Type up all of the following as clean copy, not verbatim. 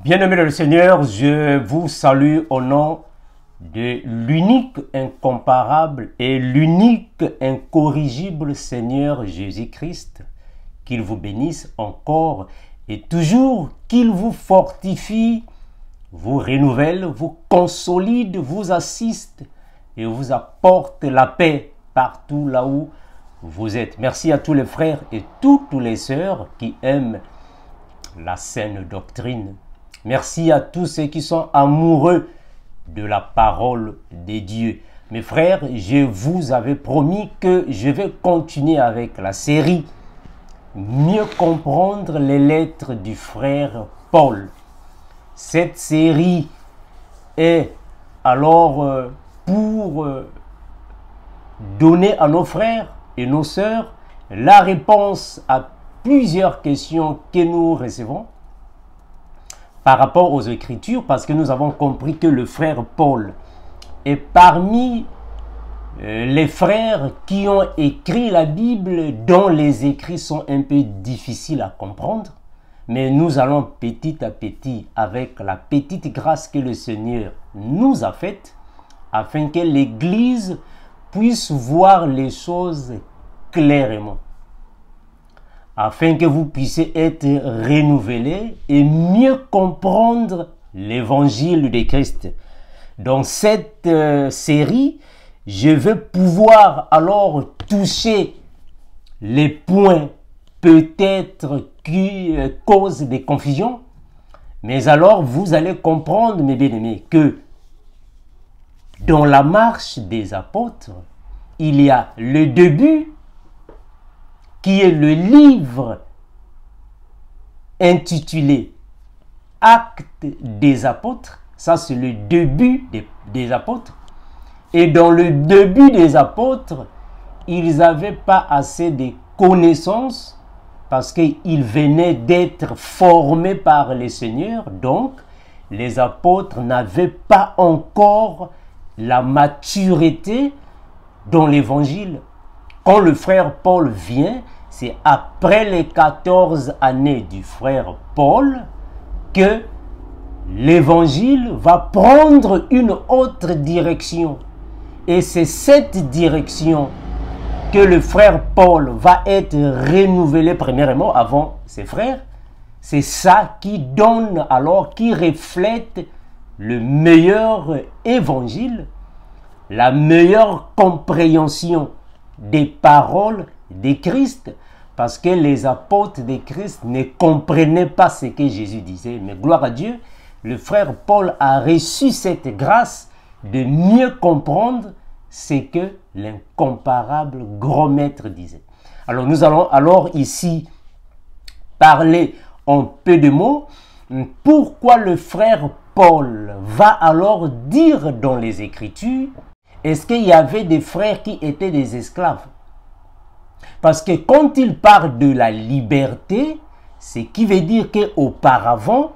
Bien-aimés dans le Seigneur, je vous salue au nom de l'unique, incomparable et l'unique, incorrigible Seigneur Jésus-Christ. Qu'il vous bénisse encore et toujours, qu'il vous fortifie, vous renouvelle, vous consolide, vous assiste et vous apporte la paix partout là où vous êtes. Merci à tous les frères et toutes les sœurs qui aiment la saine doctrine. Merci à tous ceux qui sont amoureux de la parole de Dieu. Mes frères, je vous avais promis que je vais continuer avec la série Mieux comprendre les lettres du frère Paul. Cette série est alors pour donner à nos frères et nos sœurs la réponse à plusieurs questions que nous recevons par rapport aux Écritures, parce que nous avons compris que le frère Paul est parmi les frères qui ont écrit la Bible, dont les écrits sont un peu difficiles à comprendre. Mais nous allons petit à petit, avec la petite grâce que le Seigneur nous a faite, afin que l'Église puisse voir les choses clairement, afin que vous puissiez être renouvelés et mieux comprendre l'évangile de Christ. Dans cette série, je vais pouvoir alors toucher les points peut-être qui causent des confusions, mais alors vous allez comprendre, mes bien-aimés, que dans la marche des apôtres, il y a le début qui est le livre intitulé Actes des apôtres. Ça, c'est le début des apôtres. Et dans le début des apôtres, ils n'avaient pas assez de connaissances parce qu'ils venaient d'être formés par le Seigneur. Donc, les apôtres n'avaient pas encore la maturité dans l'évangile. Quand le frère Paul vient, c'est après les 14 années du frère Paul que l'évangile va prendre une autre direction. Et c'est cette direction que le frère Paul va être renouvelé premièrement avant ses frères. C'est ça qui donne alors, qui reflète le meilleur évangile, la meilleure compréhension des paroles de Christ, parce que les apôtres de Christ ne comprenaient pas ce que Jésus disait. Mais gloire à Dieu, le frère Paul a reçu cette grâce de mieux comprendre ce que l'incomparable grand maître disait. Alors nous allons alors ici parler en peu de mots pourquoi le frère Paul va alors dire dans les Écritures. Est-ce qu'il y avait des frères qui étaient des esclaves? Parce que quand il parle de la liberté, ce qui veut dire qu'auparavant,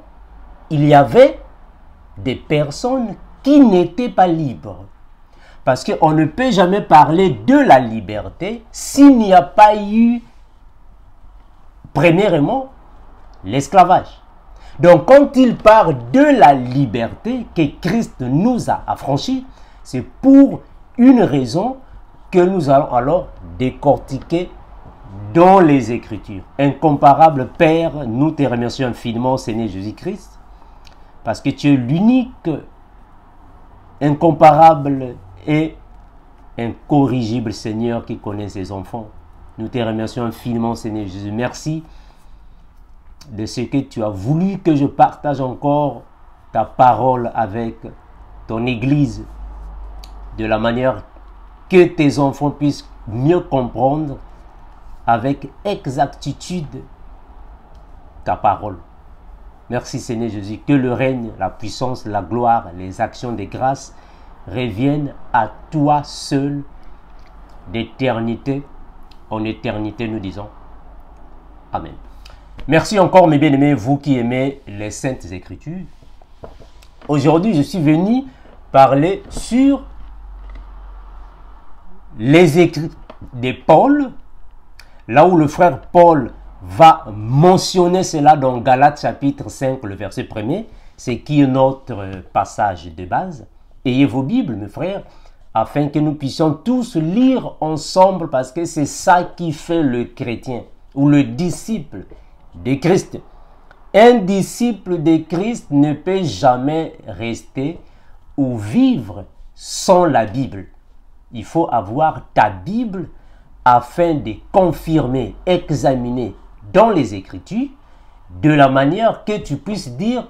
il y avait des personnes qui n'étaient pas libres. Parce qu'on ne peut jamais parler de la liberté s'il n'y a pas eu, premièrement, l'esclavage. Donc quand il parle de la liberté que Christ nous a affranchis, c'est pour une raison que nous allons alors décortiquer dans les Écritures. Incomparable Père, nous te remercions infiniment, Seigneur Jésus-Christ, parce que tu es l'unique, incomparable et incorrigible Seigneur qui connaît ses enfants. Nous te remercions infiniment, Seigneur Jésus. Merci de ce que tu as voulu que je partage encore ta parole avec ton Église, de la manière que tes enfants puissent mieux comprendre avec exactitude ta parole. Merci Seigneur Jésus, que le règne, la puissance, la gloire, les actions de grâce reviennent à toi seul d'éternité en éternité, nous disons. Amen. Merci encore mes bien-aimés, vous qui aimez les Saintes Écritures. Aujourd'hui, je suis venu parler sur les écrits de Paul, là où le frère Paul va mentionner cela dans Galates chapitre 5, le verset 1er, c'est qui est notre passage de base. Ayez vos Bibles, mes frères, afin que nous puissions tous lire ensemble, parce que c'est ça qui fait le chrétien ou le disciple de Christ. Un disciple de Christ ne peut jamais rester ou vivre sans la Bible. Il faut avoir ta Bible afin de confirmer, examiner dans les Écritures de la manière que tu puisses dire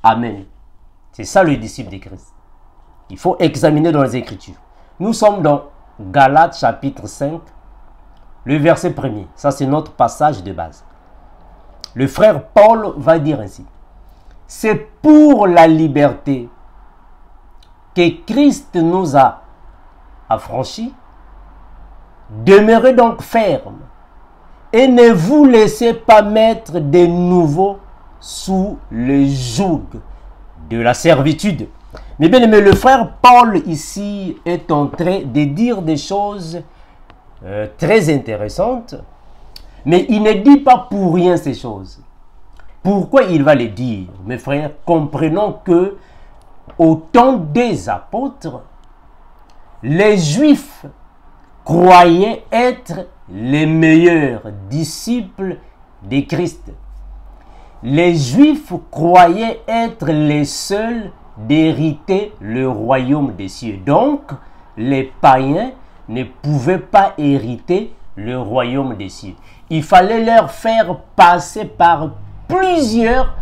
Amen. C'est ça le disciple de Christ. Il faut examiner dans les Écritures. Nous sommes dans Galates chapitre 5, le verset 1er. Ça, c'est notre passage de base. Le frère Paul va dire ainsi. C'est pour la liberté que Christ nous a affranchis. Demeurez donc ferme et ne vous laissez pas mettre de nouveau sous le joug de la servitude. Mais bien aimé, le frère Paul ici est en train de dire des choses très intéressantes, mais il ne dit pas pour rien ces choses. Pourquoi il va les dire? Mes frères, comprenons que au temps des apôtres, les Juifs croyaient être les meilleurs disciples de Christ. Les Juifs croyaient être les seuls d'hériter le royaume des cieux. Donc, les païens ne pouvaient pas hériter le royaume des cieux. Il fallait leur faire passer par plusieurs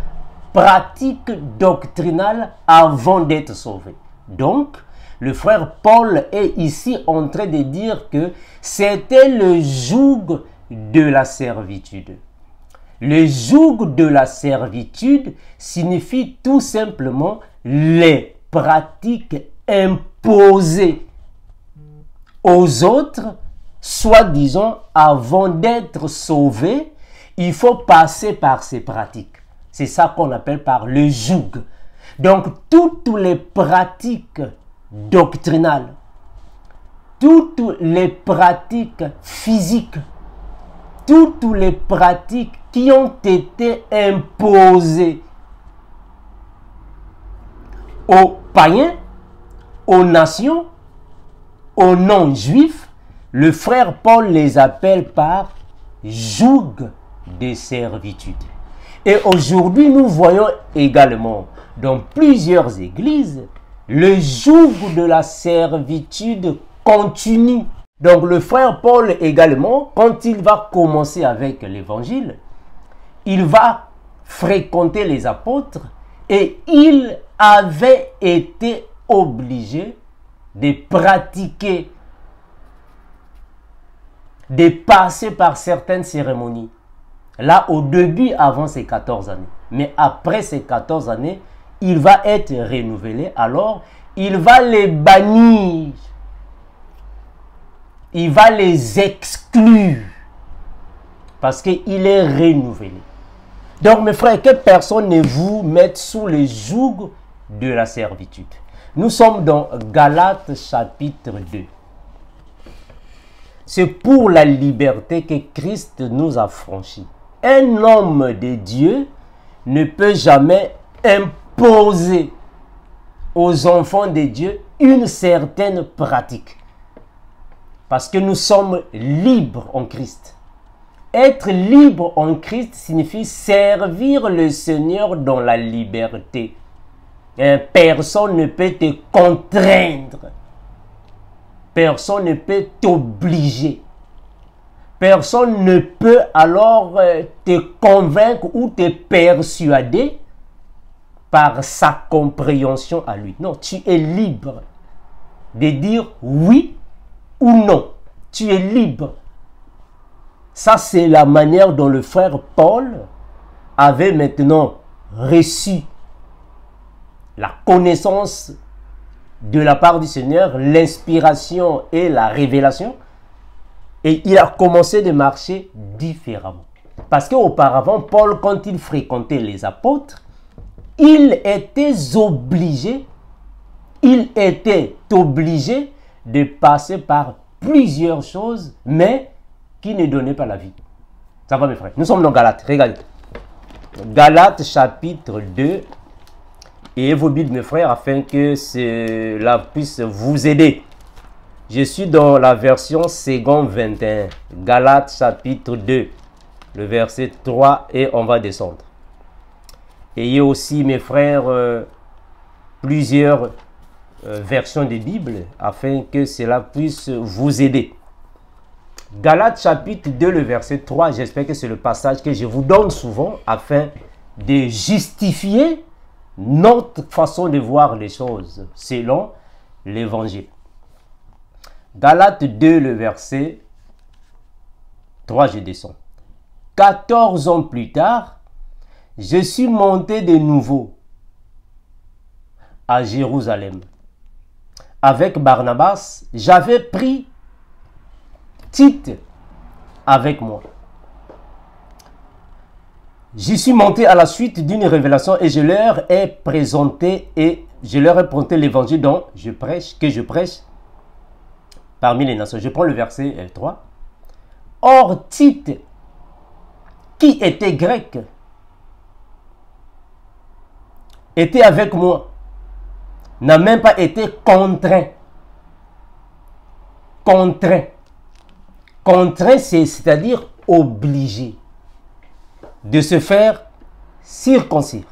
pratiques doctrinales avant d'être sauvés. Donc, le frère Paul est ici en train de dire que c'était le joug de la servitude. Le joug de la servitude signifie tout simplement les pratiques imposées aux autres, soi-disant avant d'être sauvé, il faut passer par ces pratiques. C'est ça qu'on appelle par le joug. Donc, toutes les pratiques doctrinales, toutes les pratiques physiques, toutes les pratiques qui ont été imposées aux païens, aux nations, aux non-juifs, le frère Paul les appelle par joug de servitude. Et aujourd'hui, nous voyons également dans plusieurs églises le joug de la servitude continue. Donc le frère Paul également, quand il va commencer avec l'évangile, il va fréquenter les apôtres et il avait été obligé de pratiquer, de passer par certaines cérémonies. Là, au début, avant ses 14 années. Mais après ces 14 années, il va être renouvelé. Alors, il va les bannir. Il va les exclure. Parce qu'il est renouvelé. Donc, mes frères, que personne ne vous mette sous le joug de la servitude. Nous sommes dans Galates chapitre 2. C'est pour la liberté que Christ nous a franchis. Un homme de Dieu ne peut jamais imposer aux enfants de Dieu une certaine pratique. Parce que nous sommes libres en Christ. Être libre en Christ signifie servir le Seigneur dans la liberté. Personne ne peut te contraindre. Personne ne peut t'obliger. Personne ne peut alors te convaincre ou te persuader par sa compréhension à lui. Non, tu es libre de dire oui ou non. Tu es libre. Ça, c'est la manière dont le frère Paul avait maintenant reçu la connaissance de la part du Seigneur, l'inspiration et la révélation. Et il a commencé de marcher différemment. Parce qu'auparavant, Paul, quand il fréquentait les apôtres, il était obligé de passer par plusieurs choses, mais qui ne donnaient pas la vie. Ça va mes frères? Nous sommes dans Galates, regardez. Galates chapitre 2. Et vos Bibles mes frères afin que cela puisse vous aider. Je suis dans la version second 21. Galates chapitre 2. Le verset 3 et on va descendre. Ayez aussi mes frères plusieurs versions des Bibles afin que cela puisse vous aider. Galates chapitre 2, le verset 3, j'espère que c'est le passage que je vous donne souvent afin de justifier notre façon de voir les choses selon l'évangile. Galates 2, le verset 3, je descends. 14 ans plus tard, je suis monté de nouveau à Jérusalem. Avec Barnabas, j'avais pris Tite avec moi. J'y suis monté à la suite d'une révélation et je leur ai présenté l'évangile dont je prêche parmi les nations. Je prends le verset 3. Or Tite, qui était grec, était avec moi, n'a même pas été contraint. Contraint, c'est-à-dire obligé de se faire circoncire.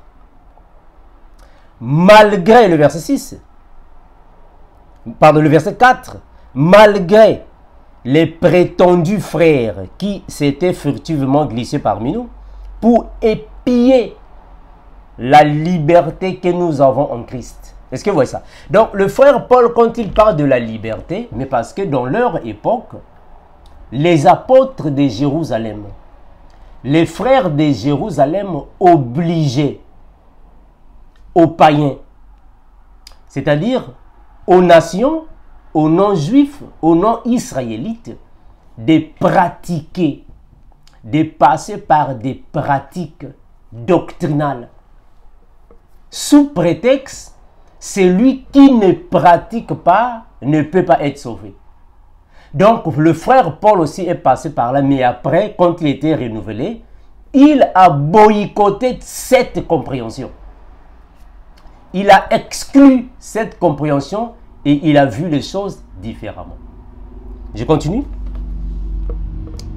Malgré le verset 6, pardon, le verset 4, malgré les prétendus frères qui s'étaient furtivement glissés parmi nous pour épier la liberté que nous avons en Christ. Est-ce que vous voyez ça? Donc, le frère Paul, quand il parle de la liberté, mais parce que dans leur époque, les apôtres de Jérusalem, les frères de Jérusalem obligeaient aux païens, c'est-à-dire aux nations, aux non-juifs, aux non-israélites, de pratiquer, de passer par des pratiques doctrinales. Sous prétexte, celui qui ne pratique pas ne peut pas être sauvé. Donc, le frère Paul aussi est passé par là, mais après, quand il était renouvelé, il a boycotté cette compréhension. Il a exclu cette compréhension et il a vu les choses différemment. Je continue.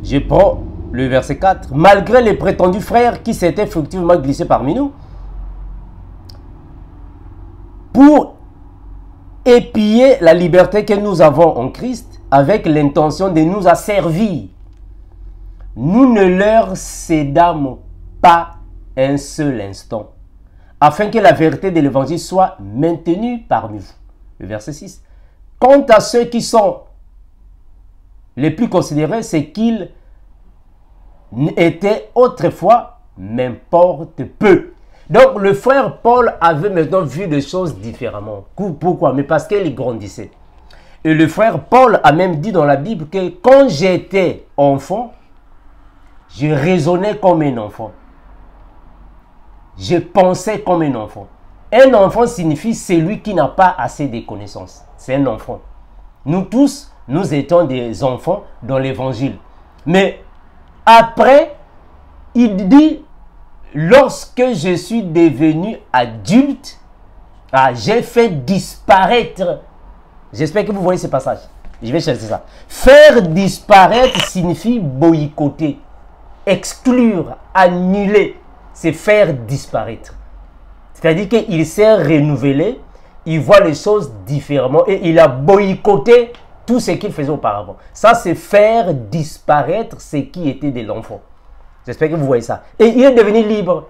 Je prends le verset 4. Malgré les prétendus frères qui s'étaient effectivement glissés parmi nous, pour épier la liberté que nous avons en Christ, avec l'intention de nous asservir, nous ne leur cédâmes pas un seul instant, afin que la vérité de l'évangile soit maintenue parmi vous. Le verset 6. Quant à ceux qui sont les plus considérés, c'est qu'ils étaient autrefois, m'importe peu. Donc le frère Paul avait maintenant vu les choses différemment. Pourquoi? Mais parce qu'il grandissait. Et le frère Paul a même dit dans la Bible que quand j'étais enfant, je raisonnais comme un enfant. Je pensais comme un enfant. Un enfant signifie celui qui n'a pas assez de connaissances. C'est un enfant. Nous tous, nous étions des enfants dans l'évangile. Mais après, il dit, lorsque je suis devenu adulte, j'ai fait disparaître. J'espère que vous voyez ce passage. Je vais chercher ça. Faire disparaître signifie boycotter, exclure, annuler. C'est faire disparaître. C'est-à-dire qu'il s'est renouvelé, il voit les choses différemment et il a boycotté tout ce qu'il faisait auparavant. Ça, c'est faire disparaître ce qui était de l'enfant. J'espère que vous voyez ça. Et il est devenu libre.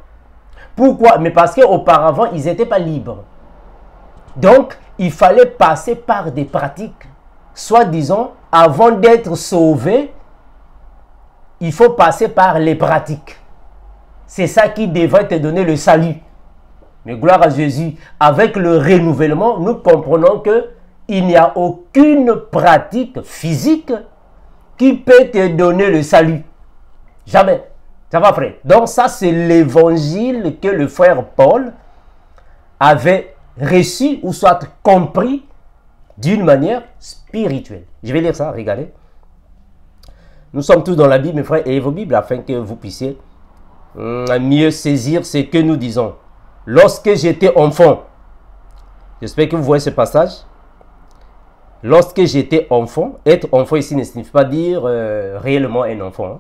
Pourquoi? Mais parce qu'auparavant, ils n'étaient pas libres. Donc, il fallait passer par des pratiques. Soit disons, avant d'être sauvé, il faut passer par les pratiques. C'est ça qui devrait te donner le salut. Mais gloire à Jésus, avec le renouvellement, nous comprenons qu'il n'y a aucune pratique physique qui peut te donner le salut. Jamais. Ça va, frère? Donc ça, c'est l'évangile que le frère Paul avait reçu ou soit compris d'une manière spirituelle. Je vais lire ça, regardez. Nous sommes tous dans la Bible, mes frères, et vos Bibles, afin que vous puissiez mieux saisir ce que nous disons. Lorsque j'étais enfant, j'espère que vous voyez ce passage. Lorsque j'étais enfant, être enfant ici ne signifie pas dire réellement un enfant. Hein.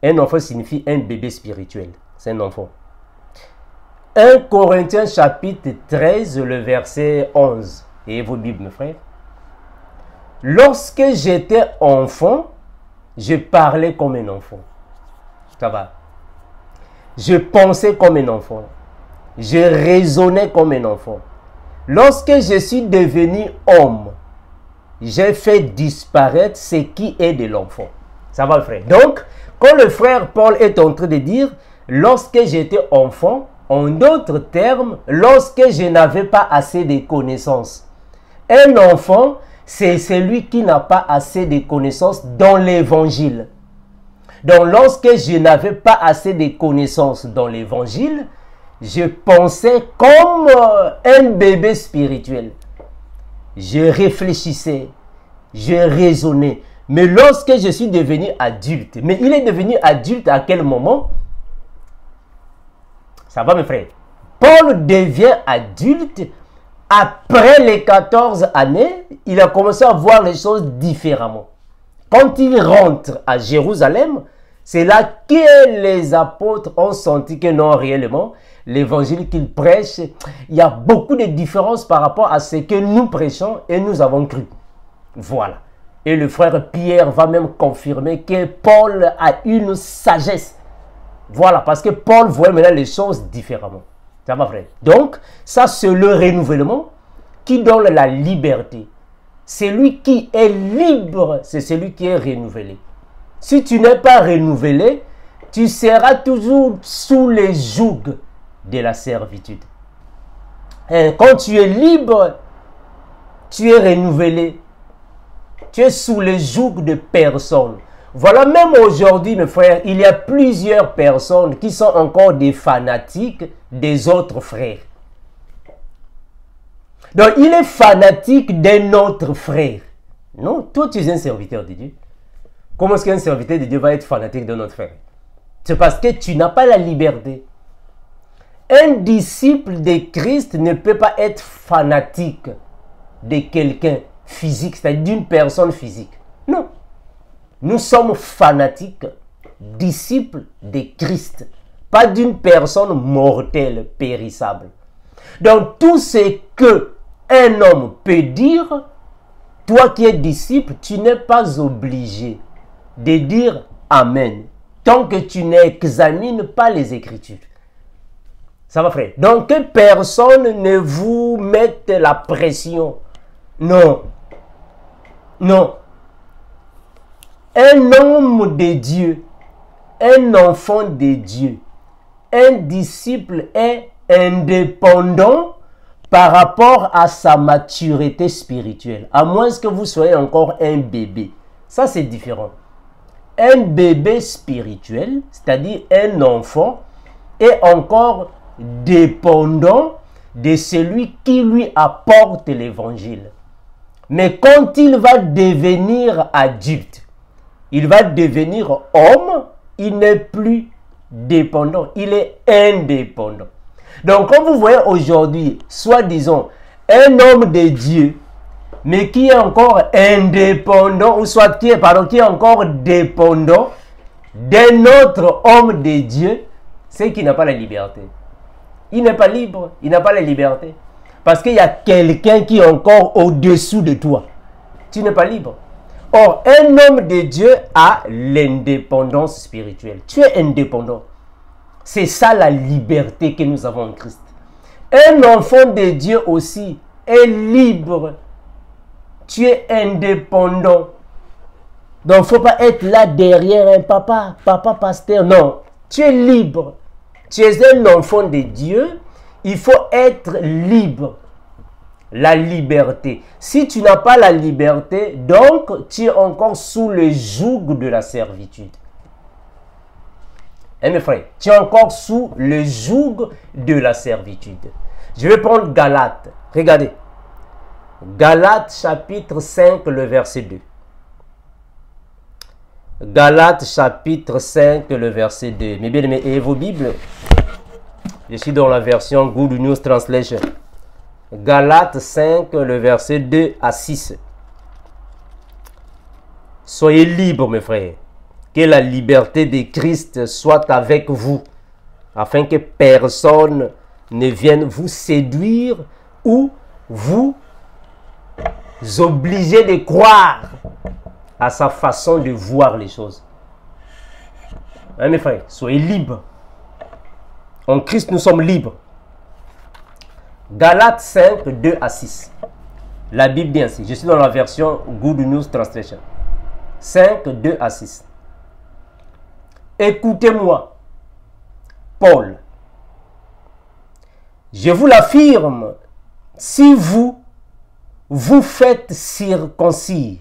Un enfant signifie un bébé spirituel. C'est un enfant. 1 Corinthiens chapitre 13, le verset 11. Et vos Bibles, mes frères. Lorsque j'étais enfant, je parlais comme un enfant. Ça va. Je pensais comme un enfant. Je raisonnais comme un enfant. Lorsque je suis devenu homme, j'ai fait disparaître ce qui est de l'enfant. Ça va, frère. Donc, quand le frère Paul est en train de dire, lorsque j'étais enfant, en d'autres termes, lorsque je n'avais pas assez de connaissances. Un enfant, c'est celui qui n'a pas assez de connaissances dans l'évangile. Donc, lorsque je n'avais pas assez de connaissances dans l'évangile, je pensais comme un bébé spirituel. Je réfléchissais, je raisonnais. Mais lorsque je suis devenu adulte, mais il est devenu adulte à quel moment? Ça va, mes frères? Paul devient adulte après les 14 années. Il a commencé à voir les choses différemment. Quand il rentre à Jérusalem, c'est là que les apôtres ont senti que non, réellement, l'évangile qu'ils prêchent, il y a beaucoup de différences par rapport à ce que nous prêchons et nous avons cru. Voilà. Et le frère Pierre va même confirmer que Paul a une sagesse. Voilà, parce que Paul voit maintenant les choses différemment. Ça va, frère? Donc, ça c'est le renouvellement qui donne la liberté. Celui qui est libre, c'est celui qui est renouvelé. Si tu n'es pas renouvelé, tu seras toujours sous les jougs de la servitude. Et quand tu es libre, tu es renouvelé. Tu es sous les jougs de personnes. Voilà, même aujourd'hui, mes frères, il y a plusieurs personnes qui sont encore des fanatiques des autres frères. Donc, il est fanatique d'un autre frère. Non, toi, tu es un serviteur de Dieu. Comment est-ce qu'un serviteur de Dieu va être fanatique d'un autre frère? C'est parce que tu n'as pas la liberté. Un disciple de Christ ne peut pas être fanatique de quelqu'un physique, c'est-à-dire d'une personne physique. Non. Nous sommes fanatiques, disciples de Christ, pas d'une personne mortelle, périssable. Donc, tout ce que un homme peut dire, toi qui es disciple, tu n'es pas obligé de dire Amen, tant que tu n'examines pas les Écritures. Ça va, frère? Donc, que personne ne vous mette la pression. Non. Non. Un homme de Dieu, un enfant de Dieu, un disciple est indépendant par rapport à sa maturité spirituelle. À moins que vous soyez encore un bébé. Ça, c'est différent. Un bébé spirituel, c'est-à-dire un enfant, est encore dépendant de celui qui lui apporte l'évangile. Mais quand il va devenir adulte, il va devenir homme, il n'est plus dépendant, il est indépendant. Donc, comme vous voyez aujourd'hui, soit disons, un homme de Dieu, mais qui est encore indépendant, ou soit qui est encore dépendant d'un autre homme de Dieu, c'est qu'il n'a pas la liberté. Il n'est pas libre, il n'a pas la liberté. Parce qu'il y a quelqu'un qui est encore au-dessous de toi. Tu n'es pas libre. Or, un homme de Dieu a l'indépendance spirituelle. Tu es indépendant. C'est ça la liberté que nous avons en Christ. Un enfant de Dieu aussi est libre. Tu es indépendant. Donc, il ne faut pas être là derrière un papa pasteur. Non, tu es libre. Tu es un enfant de Dieu. Il faut être libre. La liberté. Si tu n'as pas la liberté, donc tu es encore sous le joug de la servitude. Hein, mes frères, tu es encore sous le joug de la servitude. Je vais prendre Galates. Regardez. Galates chapitre 5, le verset 2. Galates chapitre 5, le verset 2. Mes bien-aimés, et vos Bibles, je suis dans la version Good News Translation. Galates 5, le verset 2 à 6. Soyez libres, mes frères. Que la liberté de Christ soit avec vous, afin que personne ne vienne vous séduire ou vous obliger de croire à sa façon de voir les choses. Hein, mes frères, soyez libres. En Christ, nous sommes libres. Galates 5, 2 à 6. La Bible dit ainsi. Je suis dans la version Good News Translation. 5, 2 à 6. Écoutez-moi, Paul. Je vous l'affirme, si vous faites circoncire,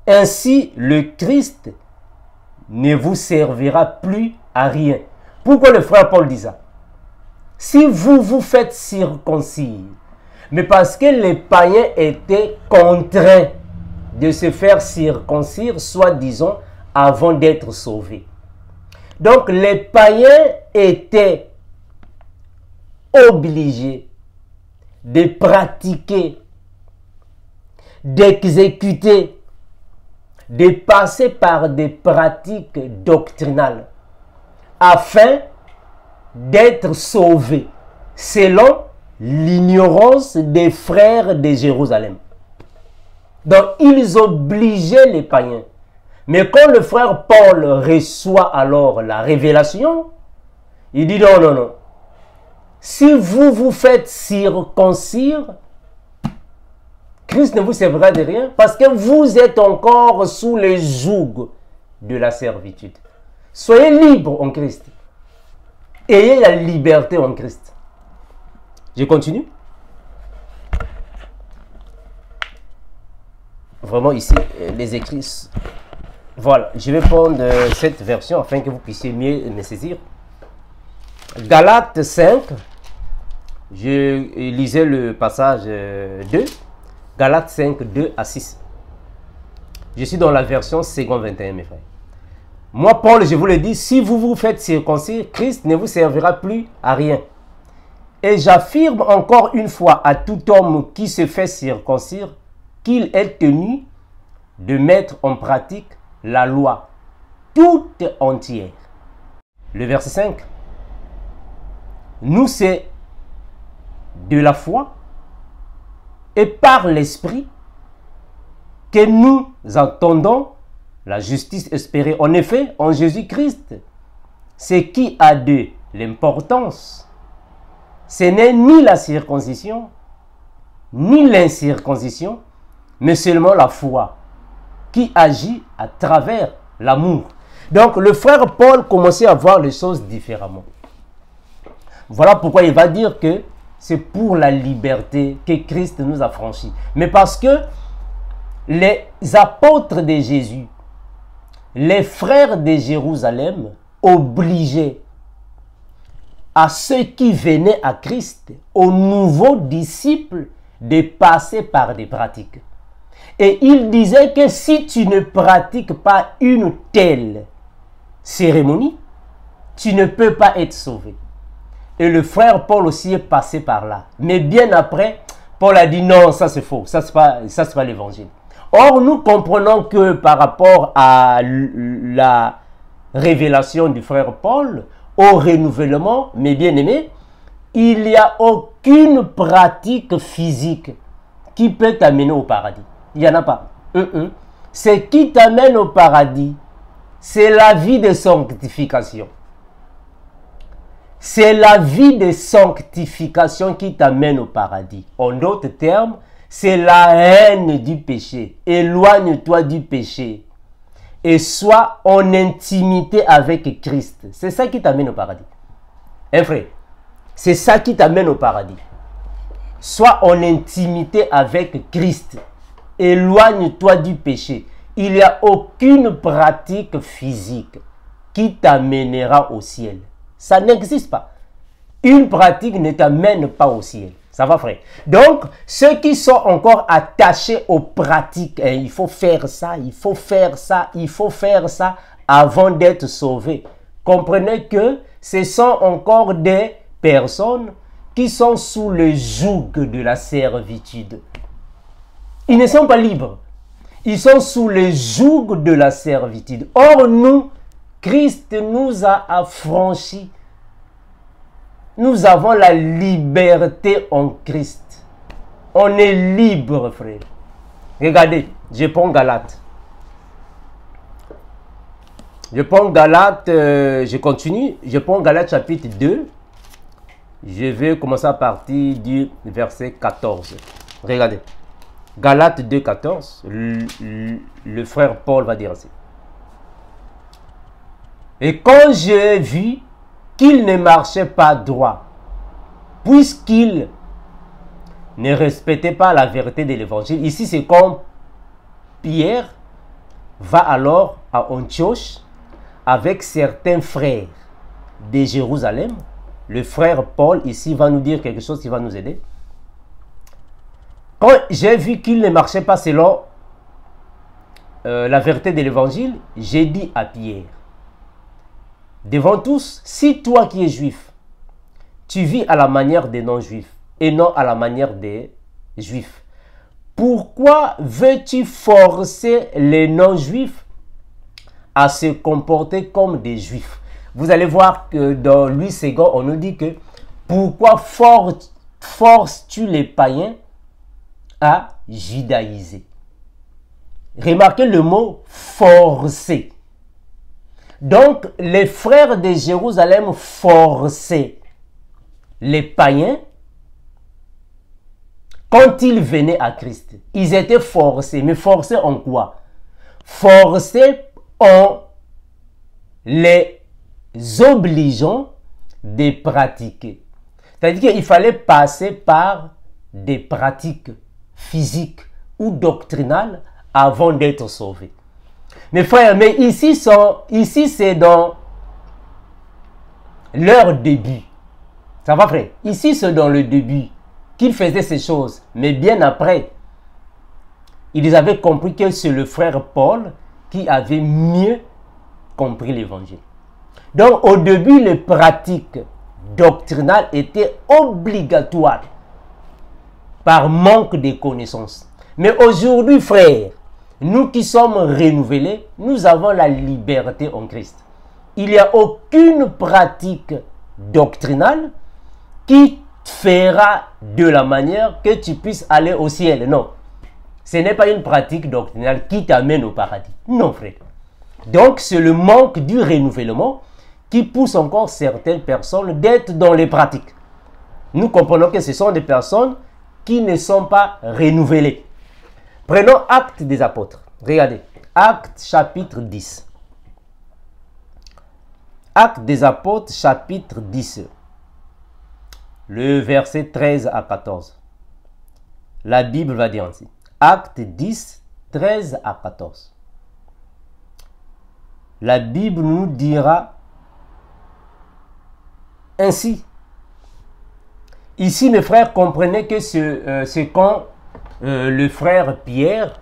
ainsi le Christ ne vous servira plus à rien. Pourquoi le frère Paul dit ça? Si vous faites circoncire, mais parce que les païens étaient contraints de se faire circoncire, soit disons, avant d'être sauvés. Donc les païens étaient obligés de pratiquer, d'exécuter, de passer par des pratiques doctrinales afin d'être sauvés selon l'ignorance des frères de Jérusalem. Donc ils obligeaient les païens. Mais quand le frère Paul reçoit alors la révélation, il dit non, non, non. Si vous faites circoncire, Christ ne vous servira de rien parce que vous êtes encore sous les jougs de la servitude. Soyez libres en Christ. Ayez la liberté en Christ. Je continue. Vraiment ici, les écrits. Voilà, je vais prendre cette version afin que vous puissiez mieux me saisir. Galates 5, je lisais le passage 2. Galates 5, 2 à 6. Je suis dans la version second 21, mes frères. Moi, Paul, je vous le dis, si vous faites circoncire, Christ ne vous servira plus à rien. Et j'affirme encore une fois à tout homme qui se fait circoncire qu'il est tenu de mettre en pratique la loi toute entière. Le verset 5. Nous, c'est de la foi et par l'esprit que nous entendons la justice espérée. En effet, en Jésus-Christ, ce qui a de l'importance, ce n'est ni la circoncision, ni l'incirconcision, mais seulement la foi qui agit à travers l'amour. Donc, le frère Paul commençait à voir les choses différemment. Voilà pourquoi il va dire que c'est pour la liberté que Christ nous a franchis. Mais parce que les apôtres de Jésus, les frères de Jérusalem, obligeaient à ceux qui venaient à Christ, aux nouveaux disciples, de passer par des pratiques. Et il disait que si tu ne pratiques pas une telle cérémonie, tu ne peux pas être sauvé. Et le frère Paul aussi est passé par là. Mais bien après, Paul a dit non, ça c'est faux, ça c'est pas l'évangile. Or, nous comprenons que par rapport à la révélation du frère Paul, au renouvellement, mes bien-aimés, il n'y a aucune pratique physique qui peut t'amener au paradis. Il n'y en a pas. Ce qui t'amène au paradis, c'est la vie de sanctification. C'est la vie de sanctification qui t'amène au paradis. En d'autres termes, c'est la haine du péché. Éloigne-toi du péché et sois en intimité avec Christ. C'est ça qui t'amène au paradis. Hein, frère? C'est ça qui t'amène au paradis. Sois en intimité avec Christ. Éloigne-toi du péché. Il n'y a aucune pratique physique qui t'amènera au ciel. Ça n'existe pas. Une pratique ne t'amène pas au ciel. Ça va, frère? Donc, ceux qui sont encore attachés aux pratiques, hein, il faut faire ça, il faut faire ça, il faut faire ça avant d'être sauvés. Comprenez que ce sont encore des personnes qui sont sous le joug de la servitude. Ils ne sont pas libres. Ils sont sous le joug de la servitude. Or, nous, Christ nous a affranchis. Nous avons la liberté en Christ. On est libre, frère. Regardez, je prends Galates. Je prends Galates, je continue. Je prends Galates chapitre 2. Je vais commencer à partir du verset 14. Regardez. Galates 2, 14. Le frère Paul va dire ainsi. Et quand j'ai vu qu'il ne marchait pas droit, puisqu'il ne respectait pas la vérité de l'évangile. Ici, c'est comme Pierre va alors à Antioche avec certains frères de Jérusalem. Le frère Paul, ici, va nous dire quelque chose qui va nous aider. Quand j'ai vu qu'il ne marchait pas selon la vérité de l'évangile, j'ai dit à Pierre, devant tous, si toi qui es juif, tu vis à la manière des non-juifs et non à la manière des juifs, pourquoi veux-tu forcer les non-juifs à se comporter comme des juifs? Vous allez voir que dans Louis II, on nous dit que pourquoi forces-tu les païens à judaïser? Remarquez le mot forcer. Donc, les frères de Jérusalem forçaient les païens quand ils venaient à Christ. Ils étaient forcés. Mais forcés en quoi? Forcés en les obligeant de pratiquer. C'est-à-dire qu'il fallait passer par des pratiques physiques ou doctrinales avant d'être sauvés. Mes frères, mais ici c'est dans leur début. Ça va, frère? Ici, c'est dans le début qu'ils faisaient ces choses. Mais bien après, ils avaient compris que c'est le frère Paul qui avait mieux compris l'évangile. Donc, au début, les pratiques doctrinales étaient obligatoires par manque de connaissances. Mais aujourd'hui, frère, nous qui sommes renouvelés, nous avons la liberté en Christ. Il n'y a aucune pratique doctrinale qui fera de la manière que tu puisses aller au ciel. Non. Ce n'est pas une pratique doctrinale qui t'amène au paradis. Non, frère. Donc, c'est le manque du renouvellement qui pousse encore certaines personnes d'être dans les pratiques. Nous comprenons que ce sont des personnes qui ne sont pas renouvelées. Prenons Actes des Apôtres. Regardez, Actes chapitre 10. Actes des Apôtres chapitre 10. Le verset 13 à 14. La Bible va dire ainsi. Actes 10, 13 à 14. La Bible nous dira ainsi. Ici, mes frères, comprenez que c'est quand le frère Pierre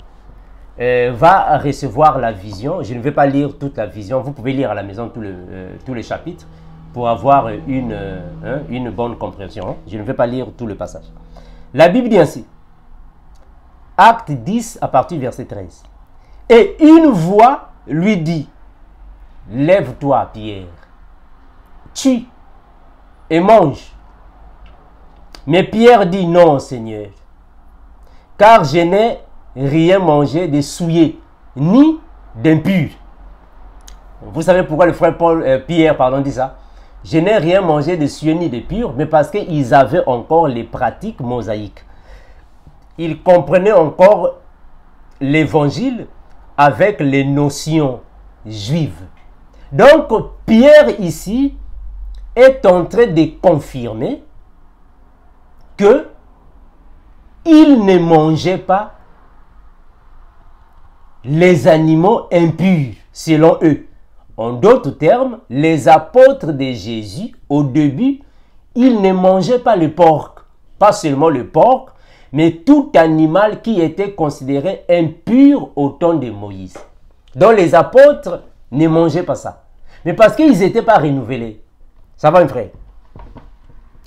va recevoir la vision. Je ne vais pas lire toute la vision. Vous pouvez lire à la maison tous les chapitres pour avoir une bonne compréhension. Je ne vais pas lire tout le passage. La Bible dit ainsi. Acte 10 à partir du verset 13. Et une voix lui dit, lève-toi, Pierre, tue et mange. Mais Pierre dit, non, Seigneur, car je n'ai rien mangé de souillé, ni d'impur. Vous savez pourquoi le frère Pierre dit ça? Je n'ai rien mangé de souillé ni de pur, mais parce qu'ils avaient encore les pratiques mosaïques. Ils comprenaient encore l'évangile avec les notions juives. Donc, Pierre ici est en train de confirmer que il ne mangeait pas les animaux impurs, selon eux. En d'autres termes, les apôtres de Jésus, au début, ils ne mangeaient pas le porc. pas seulement le porc, mais tout animal qui était considéré impur au temps de Moïse. Donc les apôtres ne mangeaient pas ça. Mais parce qu'ils n'étaient pas renouvelés. Ça va, mon frère?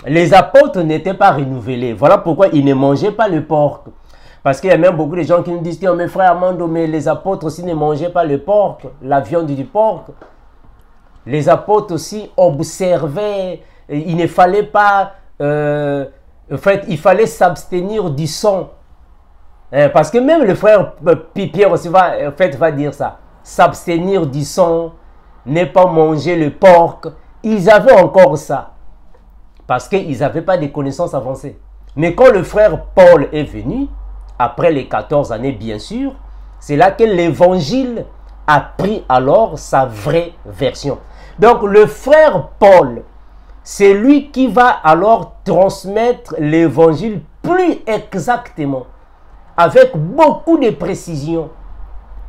Les apôtres n'étaient pas renouvelés. Voilà pourquoi ils ne mangeaient pas le porc. Parce qu'il y a même beaucoup de gens qui nous disent, oh, mes frères Armando, mais les apôtres aussi ne mangeaient pas le porc, la viande du porc. Les apôtres aussi observaient, il ne fallait pas, en fait, il fallait s'abstenir du sang. Parce que même le frère Pierre aussi va dire ça. S'abstenir du sang, ne pas manger le porc. Ils avaient encore ça. Parce qu'ils n'avaient pas de connaissances avancées. Mais quand le frère Paul est venu, après les 14 années bien sûr, c'est là que l'évangile a pris alors sa vraie version. Donc le frère Paul, c'est lui qui va alors transmettre l'évangile plus exactement, avec beaucoup de précision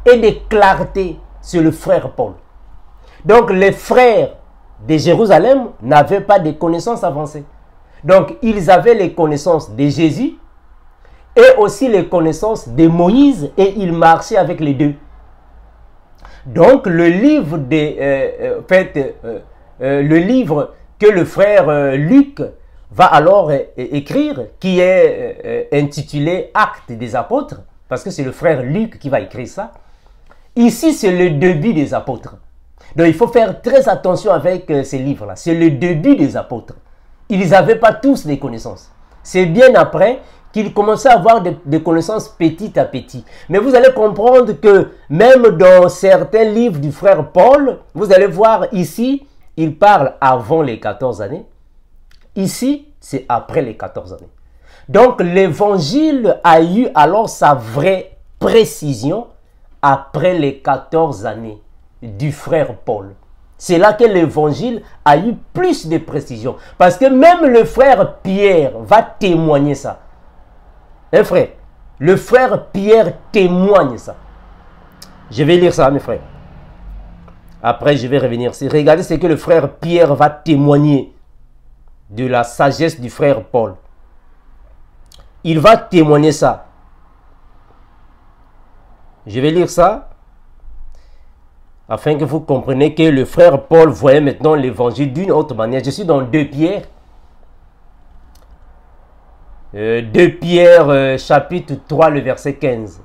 et de clarté. C'est le frère Paul. Donc les frères de Jérusalem n'avaient pas de connaissances avancées. Donc ils avaient les connaissances de Jésus et aussi les connaissances de Moïse, et ils marchaient avec les deux. Donc le livre le livre que le frère Luc va alors écrire, qui est intitulé Actes des apôtres, parce que c'est le frère Luc qui va écrire ça. Ici, c'est le début des apôtres. Donc il faut faire très attention avec ces livres-là. C'est le début des apôtres. Ils n'avaient pas tous des connaissances. C'est bien après qu'ils commençaient à avoir des connaissances petit à petit. Mais vous allez comprendre que même dans certains livres du frère Paul, vous allez voir ici, il parle avant les 14 années. Ici, c'est après les 14 années. Donc l'évangile a eu alors sa vraie précision après les 14 années du frère Paul. C'est là que l'évangile a eu plus de précision. Parce que même le frère Pierre va témoigner ça. Hein, frère? Le frère Pierre témoigne ça. Je vais lire ça, mes frères. Après, je vais revenir. Regardez ce que le frère Pierre va témoigner de la sagesse du frère Paul. Il va témoigner ça. Je vais lire ça afin que vous compreniez que le frère Paul voyait maintenant l'évangile d'une autre manière. Je suis dans 2 Pierre. 2 Pierre chapitre 3, le verset 15.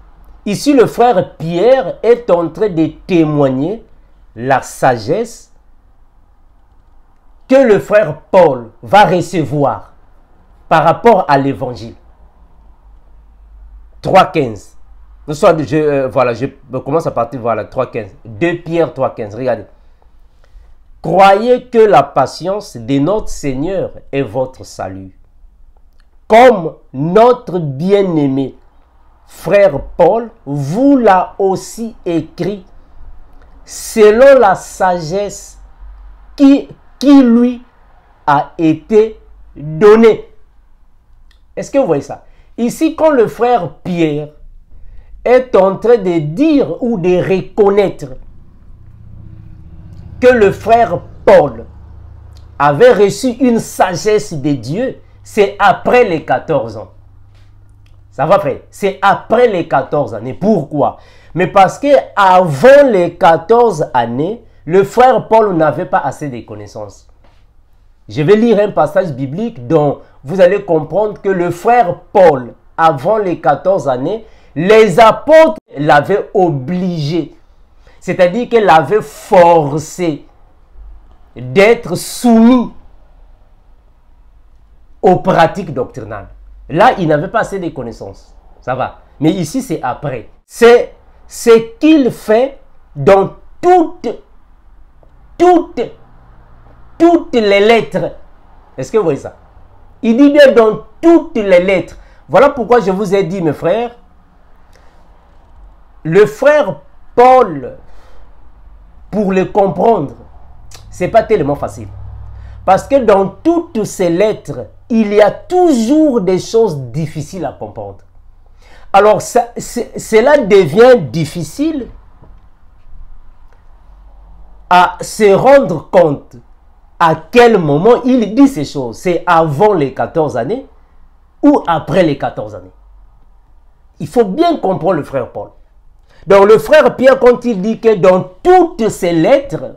Ici, le frère Pierre est en train de témoigner la sagesse que le frère Paul va recevoir par rapport à l'évangile. 3,15. Voilà, je commence à partir, voilà, 3,15. 2 Pierre 3,15, regardez. Croyez que la patience de notre Seigneur est votre salut. Comme notre bien-aimé frère Paul vous l'a aussi écrit selon la sagesse qui lui a été donnée. Est-ce que vous voyez ça? Ici, quand le frère Pierre est en train de dire ou de reconnaître que le frère Paul avait reçu une sagesse de Dieu, c'est après les 14 ans. Ça va, frère? C'est après les 14 années. Pourquoi? Mais parce que avant les 14 années, le frère Paul n'avait pas assez de connaissances. Je vais lire un passage biblique dont vous allez comprendre que le frère Paul, avant les 14 années, les apôtres l'avaient obligé. C'est-à-dire qu'ils l'avaient forcé d'être soumis aux pratiques doctrinales. Là, il n'avait pas assez de connaissances. Ça va. Mais ici, c'est après. C'est ce qu'il fait dans toutes les lettres. Est-ce que vous voyez ça? Il dit bien dans toutes les lettres. Voilà pourquoi je vous ai dit, mes frères, le frère Paul, pour le comprendre, ce n'est pas tellement facile. Parce que dans toutes ces lettres, il y a toujours des choses difficiles à comprendre. Alors, cela devient difficile à se rendre compte à quel moment il dit ces choses. C'est avant les 14 années ou après les 14 années. Il faut bien comprendre le frère Paul. Donc le frère Pierre, quand il dit que dans toutes ses lettres,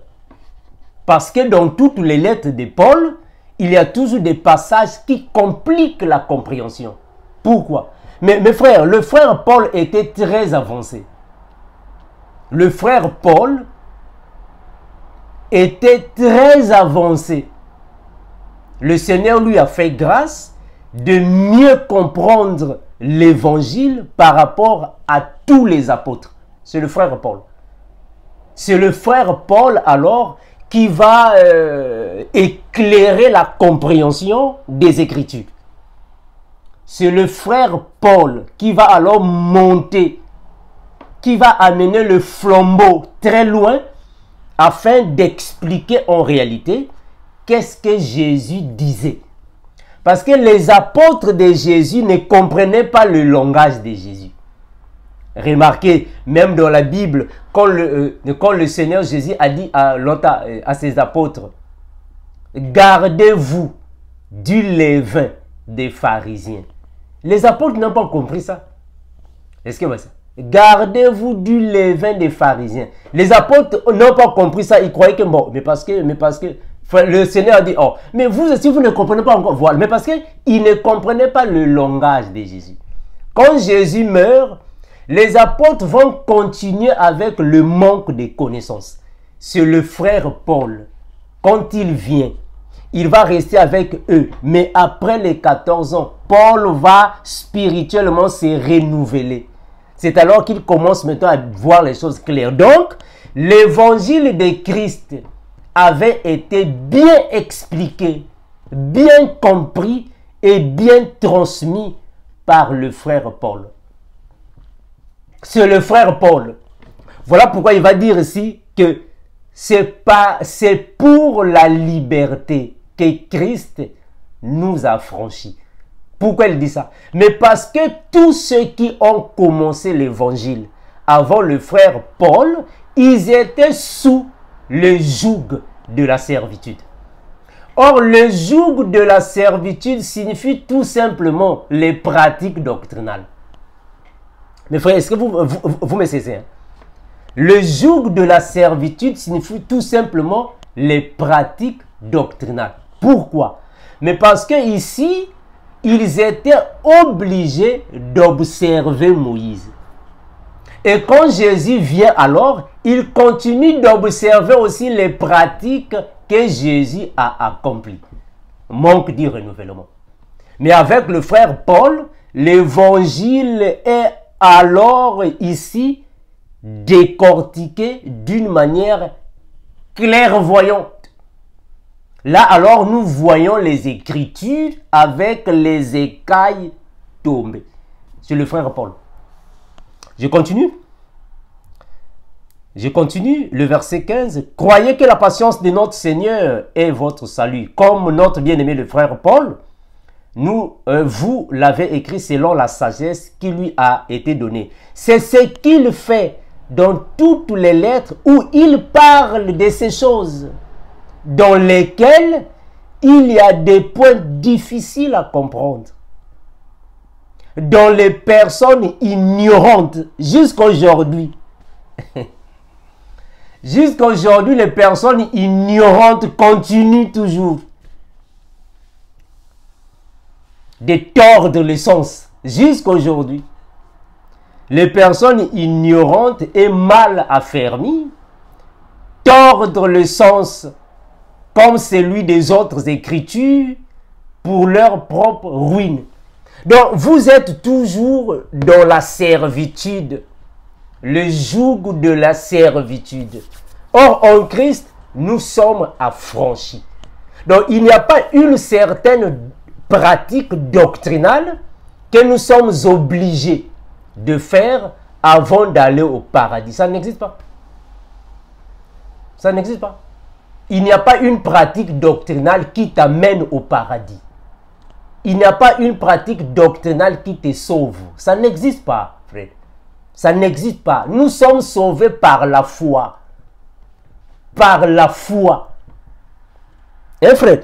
parce que dans toutes les lettres de Paul, il y a toujours des passages qui compliquent la compréhension. Pourquoi? Mais mes frères, le frère Paul était très avancé. Le frère Paul était très avancé. Le Seigneur lui a fait grâce de mieux comprendre l'évangile par rapport à tous les apôtres. C'est le frère Paul. C'est le frère Paul alors qui va éclairer la compréhension des Écritures. C'est le frère Paul qui va alors monter, qui va amener le flambeau très loin afin d'expliquer en réalité qu'est-ce que Jésus disait. Parce que les apôtres de Jésus ne comprenaient pas le langage de Jésus. Remarquez, même dans la Bible, quand le Seigneur Jésus a dit à ses apôtres, gardez-vous du levain des pharisiens. Les apôtres n'ont pas compris ça. Est-ce que vous voyez ça? Gardez-vous du levain des pharisiens. Les apôtres n'ont pas compris ça. Ils croyaient que bon, mais parce que le Seigneur a dit, oh, mais vous aussi vous ne comprenez pas encore. Voilà, mais parce qu'ils ne comprenaient pas le langage de Jésus. Quand Jésus meurt, les apôtres vont continuer avec le manque de connaissances. C'est le frère Paul. Quand il vient, il va rester avec eux. Mais après les 14 ans, Paul va spirituellement se renouveler. C'est alors qu'il commence maintenant à voir les choses claires. Donc, l'évangile de Christ avait été bien expliqué, bien compris et bien transmis par le frère Paul. C'est le frère Paul. Voilà pourquoi il va dire ici que c'est pour la liberté que Christ nous a franchis. Pourquoi il dit ça? Mais parce que tous ceux qui ont commencé l'évangile avant le frère Paul, ils étaient sous le joug de la servitude. Or, le joug de la servitude signifie tout simplement les pratiques doctrinales. Mes frères, est-ce que vous me saisissez? Hein? Le joug de la servitude signifie tout simplement les pratiques doctrinales. Pourquoi? Mais parce que ici, ils étaient obligés d'observer Moïse. Et quand Jésus vient alors, il continue d'observer aussi les pratiques que Jésus a accomplies. Manque du renouvellement. Mais avec le frère Paul, l'évangile est alors ici décortiqué d'une manière clairvoyante. Là alors nous voyons les Écritures avec les écailles tombées. C'est le frère Paul. Je continue. Le verset 15. Croyez que la patience de notre Seigneur est votre salut. Comme notre bien-aimé le frère Paul, vous l'avez écrit selon la sagesse qui lui a été donnée. C'est ce qu'il fait dans toutes les lettres où il parle de ces choses dans lesquelles il y a des points difficiles à comprendre. Dans les personnes ignorantes jusqu'à aujourd'hui. Jusqu'à aujourd'hui, les personnes ignorantes continuent toujours de tordre le sens. Jusqu'à aujourd'hui, les personnes ignorantes et mal affermies tordent le sens comme celui des autres Écritures pour leur propre ruine. Donc, vous êtes toujours dans la servitude, le joug de la servitude. Or, en Christ, nous sommes affranchis. Donc, il n'y a pas une certaine pratique doctrinale que nous sommes obligés de faire avant d'aller au paradis. Ça n'existe pas. Ça n'existe pas. Il n'y a pas une pratique doctrinale qui t'amène au paradis. Il n'y a pas une pratique doctrinale qui te sauve. Ça n'existe pas, frère. Ça n'existe pas. Nous sommes sauvés par la foi. Par la foi. Hein, frère?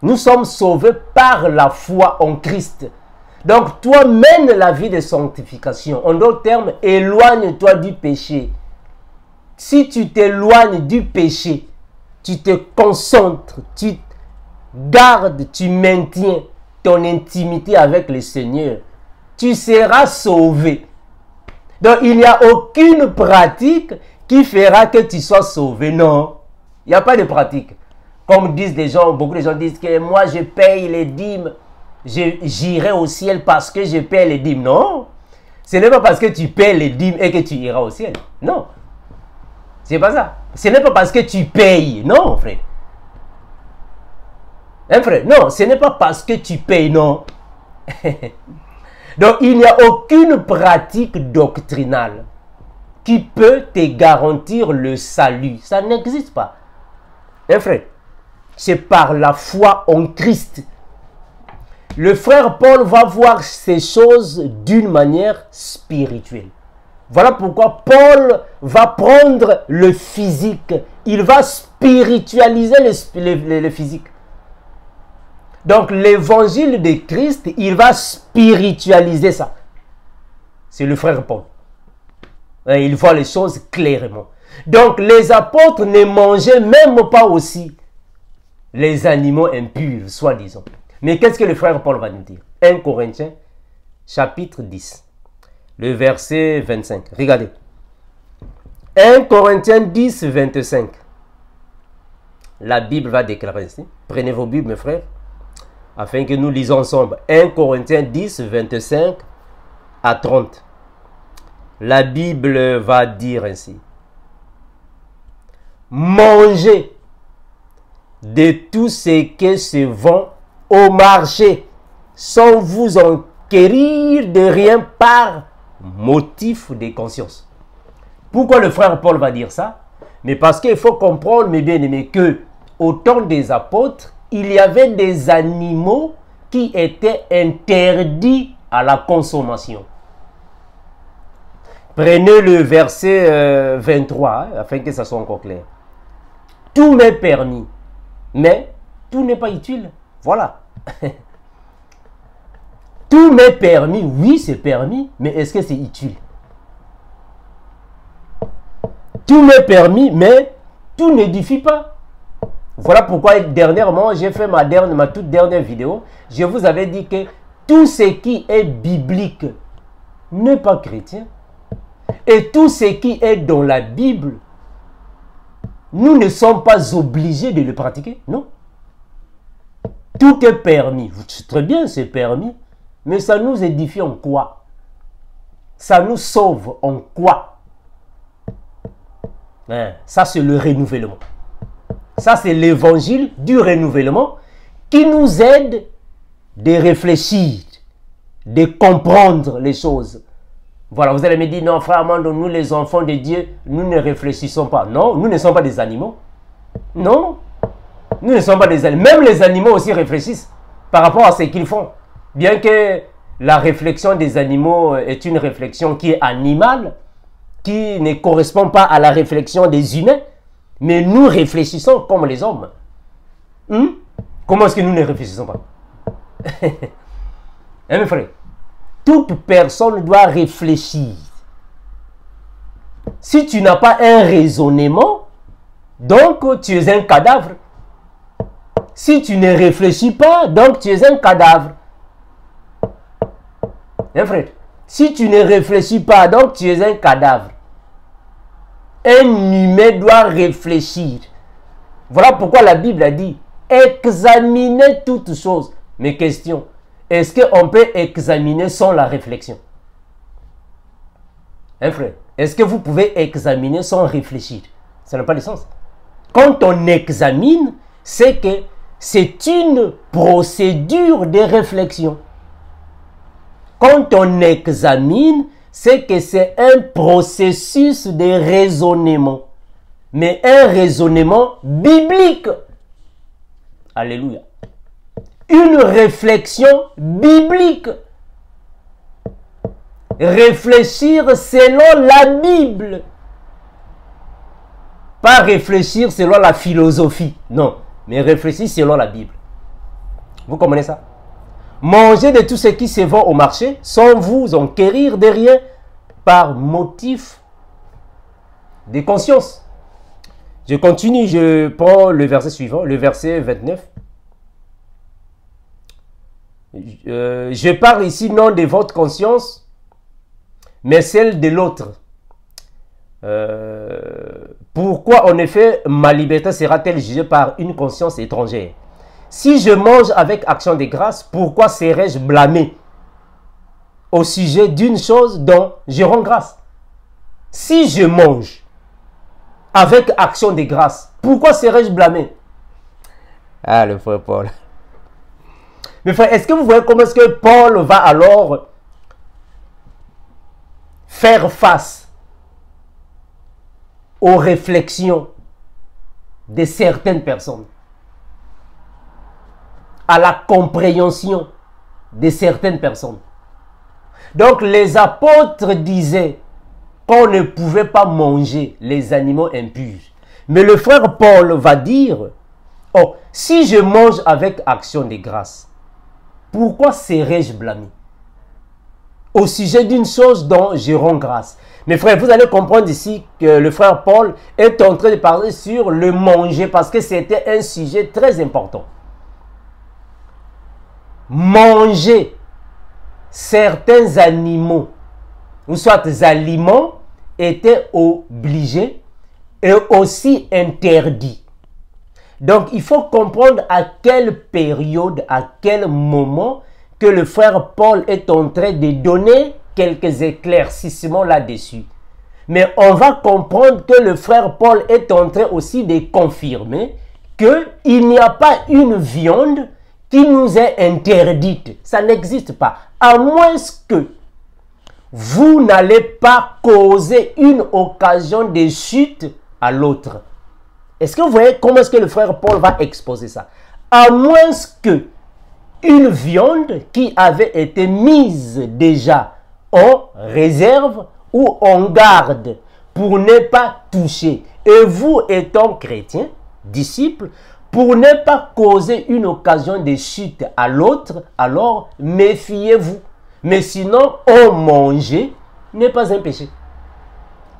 Nous sommes sauvés par la foi en Christ. Donc, toi, mène la vie de sanctification. En d'autres termes, éloigne-toi du péché. Si tu t'éloignes du péché, tu te concentres, tu gardes, tu maintiens ton intimité avec le Seigneur, tu seras sauvé. Donc, il n'y a aucune pratique qui fera que tu sois sauvé. Non, il n'y a pas de pratique. Comme disent les gens, beaucoup de gens disent que moi, je paye les dîmes, j'irai au ciel parce que je paye les dîmes. Non, ce n'est pas parce que tu payes les dîmes et que tu iras au ciel. Non, c'est pas ça. Ce n'est pas parce que tu payes. Non, frère. Hein, frère? Non, ce n'est pas parce que tu payes. Non. Donc, il n'y a aucune pratique doctrinale qui peut te garantir le salut. Ça n'existe pas. Hein, frère? C'est par la foi en Christ. Le frère Paul va voir ces choses d'une manière spirituelle. Voilà pourquoi Paul va prendre le physique. Il va spiritualiser le physique. Donc l'évangile de Christ, il va spiritualiser ça. C'est le frère Paul. Il voit les choses clairement. Donc les apôtres ne mangeaient même pas aussi les animaux impurs, soi-disant. Mais qu'est-ce que le frère Paul va nous dire? 1 Corinthiens, chapitre 10, le verset 25. Regardez. 1 Corinthiens 10, 25. La Bible va déclarer ici. Prenez vos Bibles, mes frères, afin que nous lisons ensemble. 1 Corinthiens 10, 25 à 30. La Bible va dire ainsi. Mangez de tout ce qui se vend au marché, sans vous enquérir de rien par motif de conscience. Pourquoi le frère Paul va dire ça? Mais parce qu'il faut comprendre, mes bien-aimés, que au temps des apôtres, il y avait des animaux qui étaient interdits à la consommation. Prenez le verset 23, afin que ça soit encore clair. Tout m'est permis, mais tout n'est pas utile. Voilà. Tout m'est permis, oui c'est permis, mais est-ce que c'est utile? Tout m'est permis, mais tout n'édifie pas. Voilà pourquoi dernièrement, j'ai fait ma toute dernière vidéo. Je vous avais dit que tout ce qui est biblique n'est pas chrétien. Et tout ce qui est dans la Bible, nous ne sommes pas obligés de le pratiquer, non. Tout est permis. Très bien, c'est permis. Mais ça nous édifie en quoi? Ça nous sauve en quoi? Ça, c'est le renouvellement. Ça, c'est l'évangile du renouvellement qui nous aide de réfléchir, de comprendre les choses. Voilà, vous allez me dire, non, frère Armando, nous les enfants de Dieu, nous ne réfléchissons pas. Non, nous ne sommes pas des animaux. Non, nous ne sommes pas des animaux. Même les animaux aussi réfléchissent par rapport à ce qu'ils font. Bien que la réflexion des animaux est une réflexion qui est animale, qui ne correspond pas à la réflexion des humains, mais nous réfléchissons comme les hommes. Comment est-ce que nous ne réfléchissons pas? Mes frères, toute personne doit réfléchir. Si tu n'as pas un raisonnement, donc tu es un cadavre. Si tu ne réfléchis pas, donc tu es un cadavre. Frère, si tu ne réfléchis pas, donc tu es un cadavre. Un humain doit réfléchir. Voilà pourquoi la Bible a dit examinez toutes choses. Mais question, est-ce qu'on peut examiner sans la réflexion? Frère, est-ce que vous pouvez examiner sans réfléchir? Ça n'a pas de sens. Quand on examine, c'est que c'est une procédure de réflexion. Quand on examine, c'est que c'est un processus de raisonnement. Mais un raisonnement biblique. Alléluia. Une réflexion biblique. Réfléchir selon la Bible. Pas réfléchir selon la philosophie. Non, mais réfléchir selon la Bible. Vous comprenez ça? Mangez de tout ce qui se vend au marché sans vous enquérir de rien par motif de conscience. Je continue, je prends le verset suivant, le verset 29. Je parle ici non de votre conscience, mais celle de l'autre. Pourquoi en effet ma liberté sera-t-elle jugée par une conscience étrangère? Si je mange avec action de grâce, pourquoi serais-je blâmé au sujet d'une chose dont je rends grâce? Si je mange avec action de grâce, pourquoi serais-je blâmé? Ah, le frère Paul. Mais frère, est-ce que vous voyez comment est-ce que Paul va alors faire face aux réflexions de certaines personnes, à la compréhension de certaines personnes? Donc les apôtres disaient qu'on ne pouvait pas manger les animaux impurs. Mais le frère Paul va dire, oh, si je mange avec action de grâce, pourquoi serais-je blâmé au sujet d'une chose dont je rends grâce? Mes frères, vous allez comprendre ici que le frère Paul est en train de parler sur le manger parce que c'était un sujet très important. Manger certains animaux, ou soit aliments, étaient obligés et aussi interdits. Donc, il faut comprendre à quelle période, à quel moment que le frère Paul est en train de donner quelques éclaircissements là-dessus. Mais on va comprendre que le frère Paul est en train aussi de confirmer qu'il n'y a pas une viande qui nous est interdite. Ça n'existe pas. À moins que vous n'allez pas causer une occasion de chute à l'autre. Est-ce que vous voyez comment est-ce que le frère Paul va exposer ça? À moins que une viande qui avait été mise déjà en réserve ou en garde pour ne pas toucher. Et vous étant chrétien, disciple, pour ne pas causer une occasion de chute à l'autre, alors méfiez-vous. Mais sinon, en manger n'est pas un péché.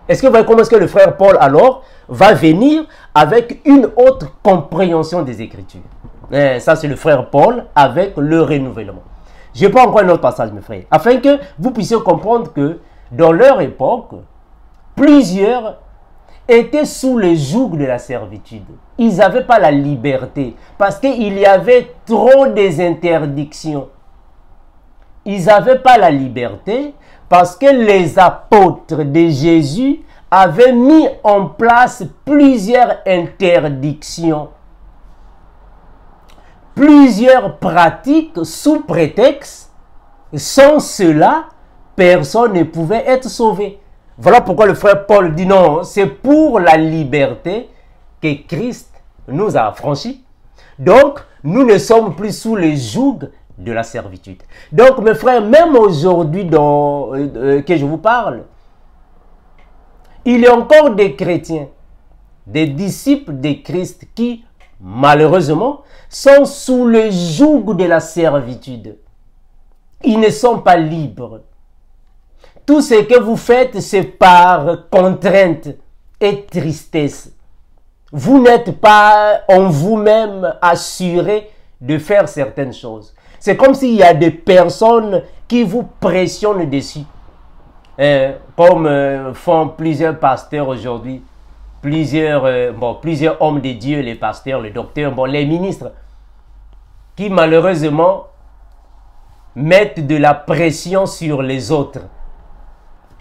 Est-ce que vous voyez comment est-ce que le frère Paul alors va venir avec une autre compréhension des Écritures? Ça, c'est le frère Paul avec le renouvellement. Je prends encore un autre passage, mes frères, afin que vous puissiez comprendre que dans leur époque, plusieurs étaient sous le joug de la servitude. Ils n'avaient pas la liberté parce qu'il y avait trop des interdictions. Ils n'avaient pas la liberté parce que les apôtres de Jésus avaient mis en place plusieurs interdictions, plusieurs pratiques sous prétexte. Sans cela, personne ne pouvait être sauvé. Voilà pourquoi le frère Paul dit non, c'est pour la liberté que Christ nous a affranchis. Donc, nous ne sommes plus sous le joug de la servitude. Donc, mes frères, même aujourd'hui que je vous parle, il y a encore des chrétiens, des disciples de Christ qui, malheureusement, sont sous le joug de la servitude. Ils ne sont pas libres. Tout ce que vous faites, c'est par contrainte et tristesse. Vous n'êtes pas en vous-même assuré de faire certaines choses. C'est comme s'il y a des personnes qui vous pressionnent dessus. Comme font plusieurs pasteurs aujourd'hui, plusieurs hommes de Dieu, les pasteurs, les docteurs, les ministres, qui malheureusement mettent de la pression sur les autres.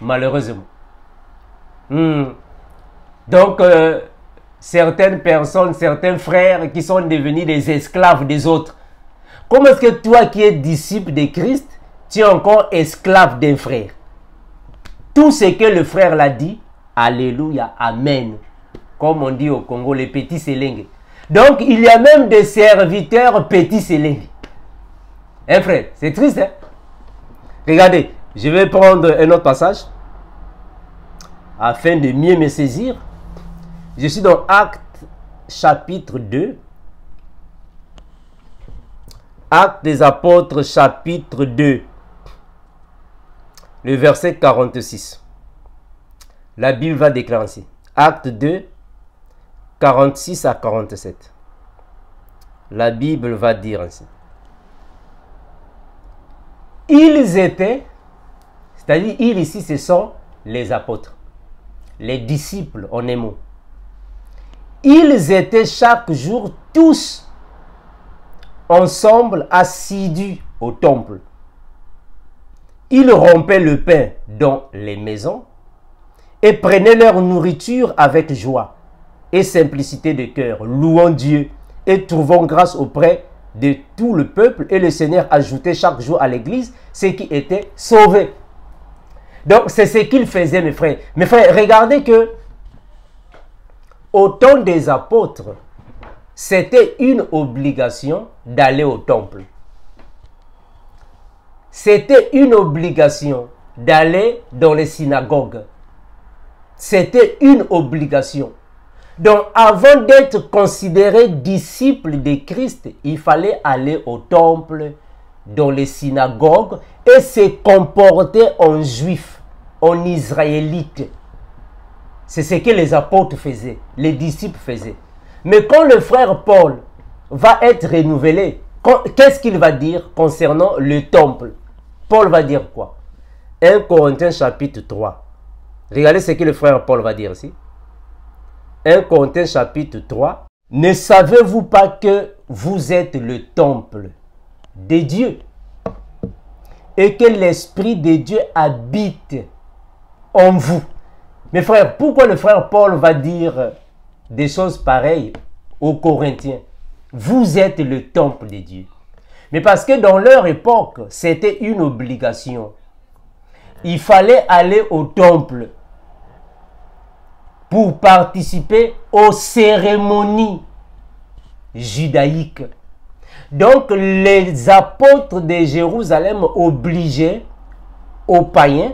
Malheureusement. Donc, certaines personnes, certains frères qui sont devenus des esclaves des autres. Comment est-ce que toi qui es disciple de Christ, tu es encore esclave d'un frère? Tout ce que le frère l'a dit, alléluia, amen. Comme on dit au Congo, les petits sélingues. Donc, il y a même des serviteurs petits sélingues. Hein, frère, c'est triste, hein? Regardez, je vais prendre un autre passage afin de mieux me saisir. Je suis dans Actes chapitre 2. Actes des Apôtres, chapitre 2, le verset 46. La Bible va déclarer ainsi. Acte 2, 46 à 47. La Bible va dire ainsi. Ils étaient, c'est-à-dire ils ici, ce sont les apôtres, les disciples en un mot. Ils étaient chaque jour tous ensemble assidus au temple. Ils rompaient le pain dans les maisons et prenaient leur nourriture avec joie et simplicité de cœur, louant Dieu et trouvant grâce auprès de tout le peuple. Et le Seigneur ajoutait chaque jour à l'église ceux qui étaient sauvés. Donc c'est ce qu'ils faisaient, mes frères. Mes frères, regardez que au temps des apôtres, c'était une obligation d'aller au temple. C'était une obligation d'aller dans les synagogues. C'était une obligation. Donc, avant d'être considéré disciple de Christ, il fallait aller au temple, dans les synagogues, et se comporter en juif, en israélite. C'est ce que les apôtres faisaient, les disciples faisaient. Mais quand le frère Paul va être renouvelé, qu'est-ce qu'il va dire concernant le temple? Paul va dire quoi? 1 Corinthiens chapitre 3. Regardez ce que le frère Paul va dire ici. 1 Corinthiens chapitre 3. Ne savez-vous pas que vous êtes le temple de Dieu et que l'Esprit de Dieu habite en vous? Mes frères, pourquoi le frère Paul va dire des choses pareilles aux Corinthiens? Vous êtes le temple de Dieu. Mais parce que dans leur époque, c'était une obligation. Il fallait aller au temple pour participer aux cérémonies judaïques. Donc les apôtres de Jérusalem obligeaient aux païens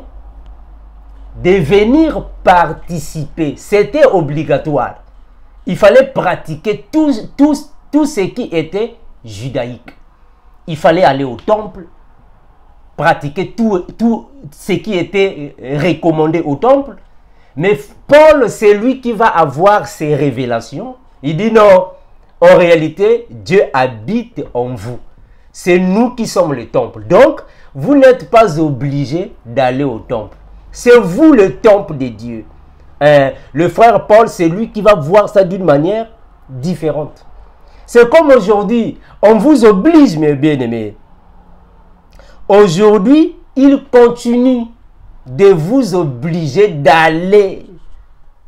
de venir participer. C'était obligatoire. Il fallait pratiquer tout ce qui était judaïque. Il fallait aller au temple, pratiquer tout ce qui était recommandé au temple. Mais Paul, c'est lui qui va avoir ces révélations. Il dit non, en réalité, Dieu habite en vous. C'est nous qui sommes le temple. Donc, vous n'êtes pas obligés d'aller au temple. C'est vous le temple de Dieu. Le frère Paul, c'est lui qui va voir ça d'une manière différente. C'est comme aujourd'hui, on vous oblige, mes bien-aimés. Aujourd'hui, il continue de vous obliger d'aller.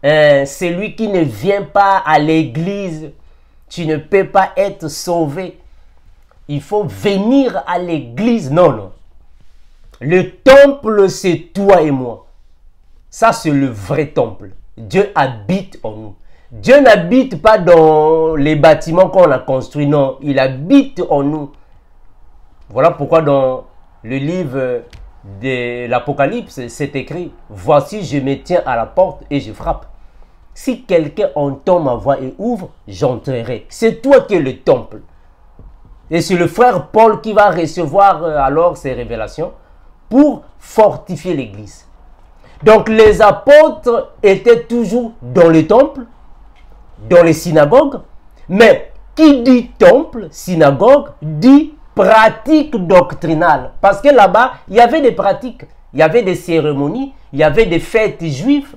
Celui qui ne vient pas à l'église, tu ne peux pas être sauvé. Il faut venir à l'église. Non, non. Le temple, c'est toi et moi. Ça, c'est le vrai temple. Dieu habite en nous. Dieu n'habite pas dans les bâtiments qu'on a construits, non. Il habite en nous. Voilà pourquoi dans le livre de l'Apocalypse, c'est écrit « Voici, je me tiens à la porte et je frappe. Si quelqu'un entend ma voix et ouvre, j'entrerai. » C'est toi qui es le temple. Et c'est le frère Paul qui va recevoir alors ces révélations pour fortifier l'église. Donc les apôtres étaient toujours dans le temple, dans les synagogues, mais qui dit temple, synagogue, dit pratique doctrinale. Parce que là-bas, il y avait des pratiques, il y avait des cérémonies, il y avait des fêtes juives.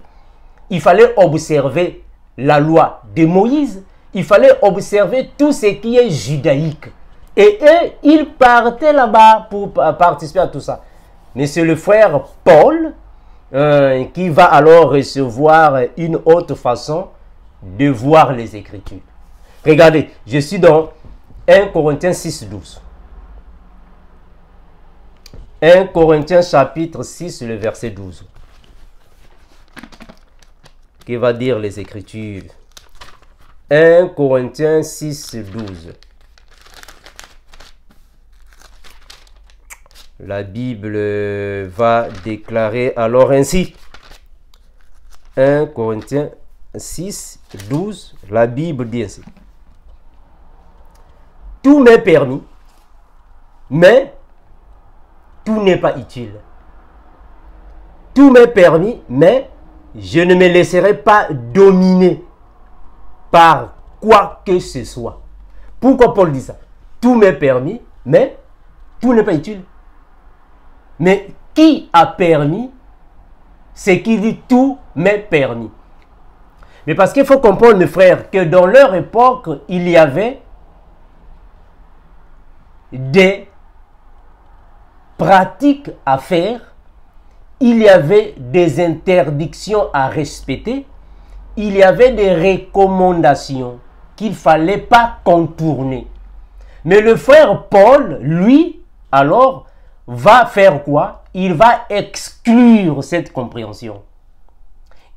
Il fallait observer la loi de Moïse, il fallait observer tout ce qui est judaïque. Et eux, ils partaient là-bas pour participer à tout ça. Mais c'est le frère Paul qui va alors recevoir une autre façon de voir les Écritures. Regardez, je suis dans 1 Corinthiens 6, 12. 1 Corinthiens chapitre 6, le verset 12. Qui va dire les Écritures? 1 Corinthiens 6, 12. La Bible va déclarer alors ainsi. 1 Corinthiens 6, 12. La Bible dit ainsi. Tout m'est permis, mais tout n'est pas utile. Tout m'est permis, mais je ne me laisserai pas dominer par quoi que ce soit. Pourquoi Paul dit ça? Tout m'est permis, mais tout n'est pas utile. Mais qui a permis? C'est qui dit tout m'est permis. Mais parce qu'il faut comprendre, mes frères, que dans leur époque, il y avait des pratiques à faire, il y avait des interdictions à respecter, il y avait des recommandations qu'il ne fallait pas contourner. Mais le frère Paul, lui, alors, va faire quoi? Il va exclure cette compréhension.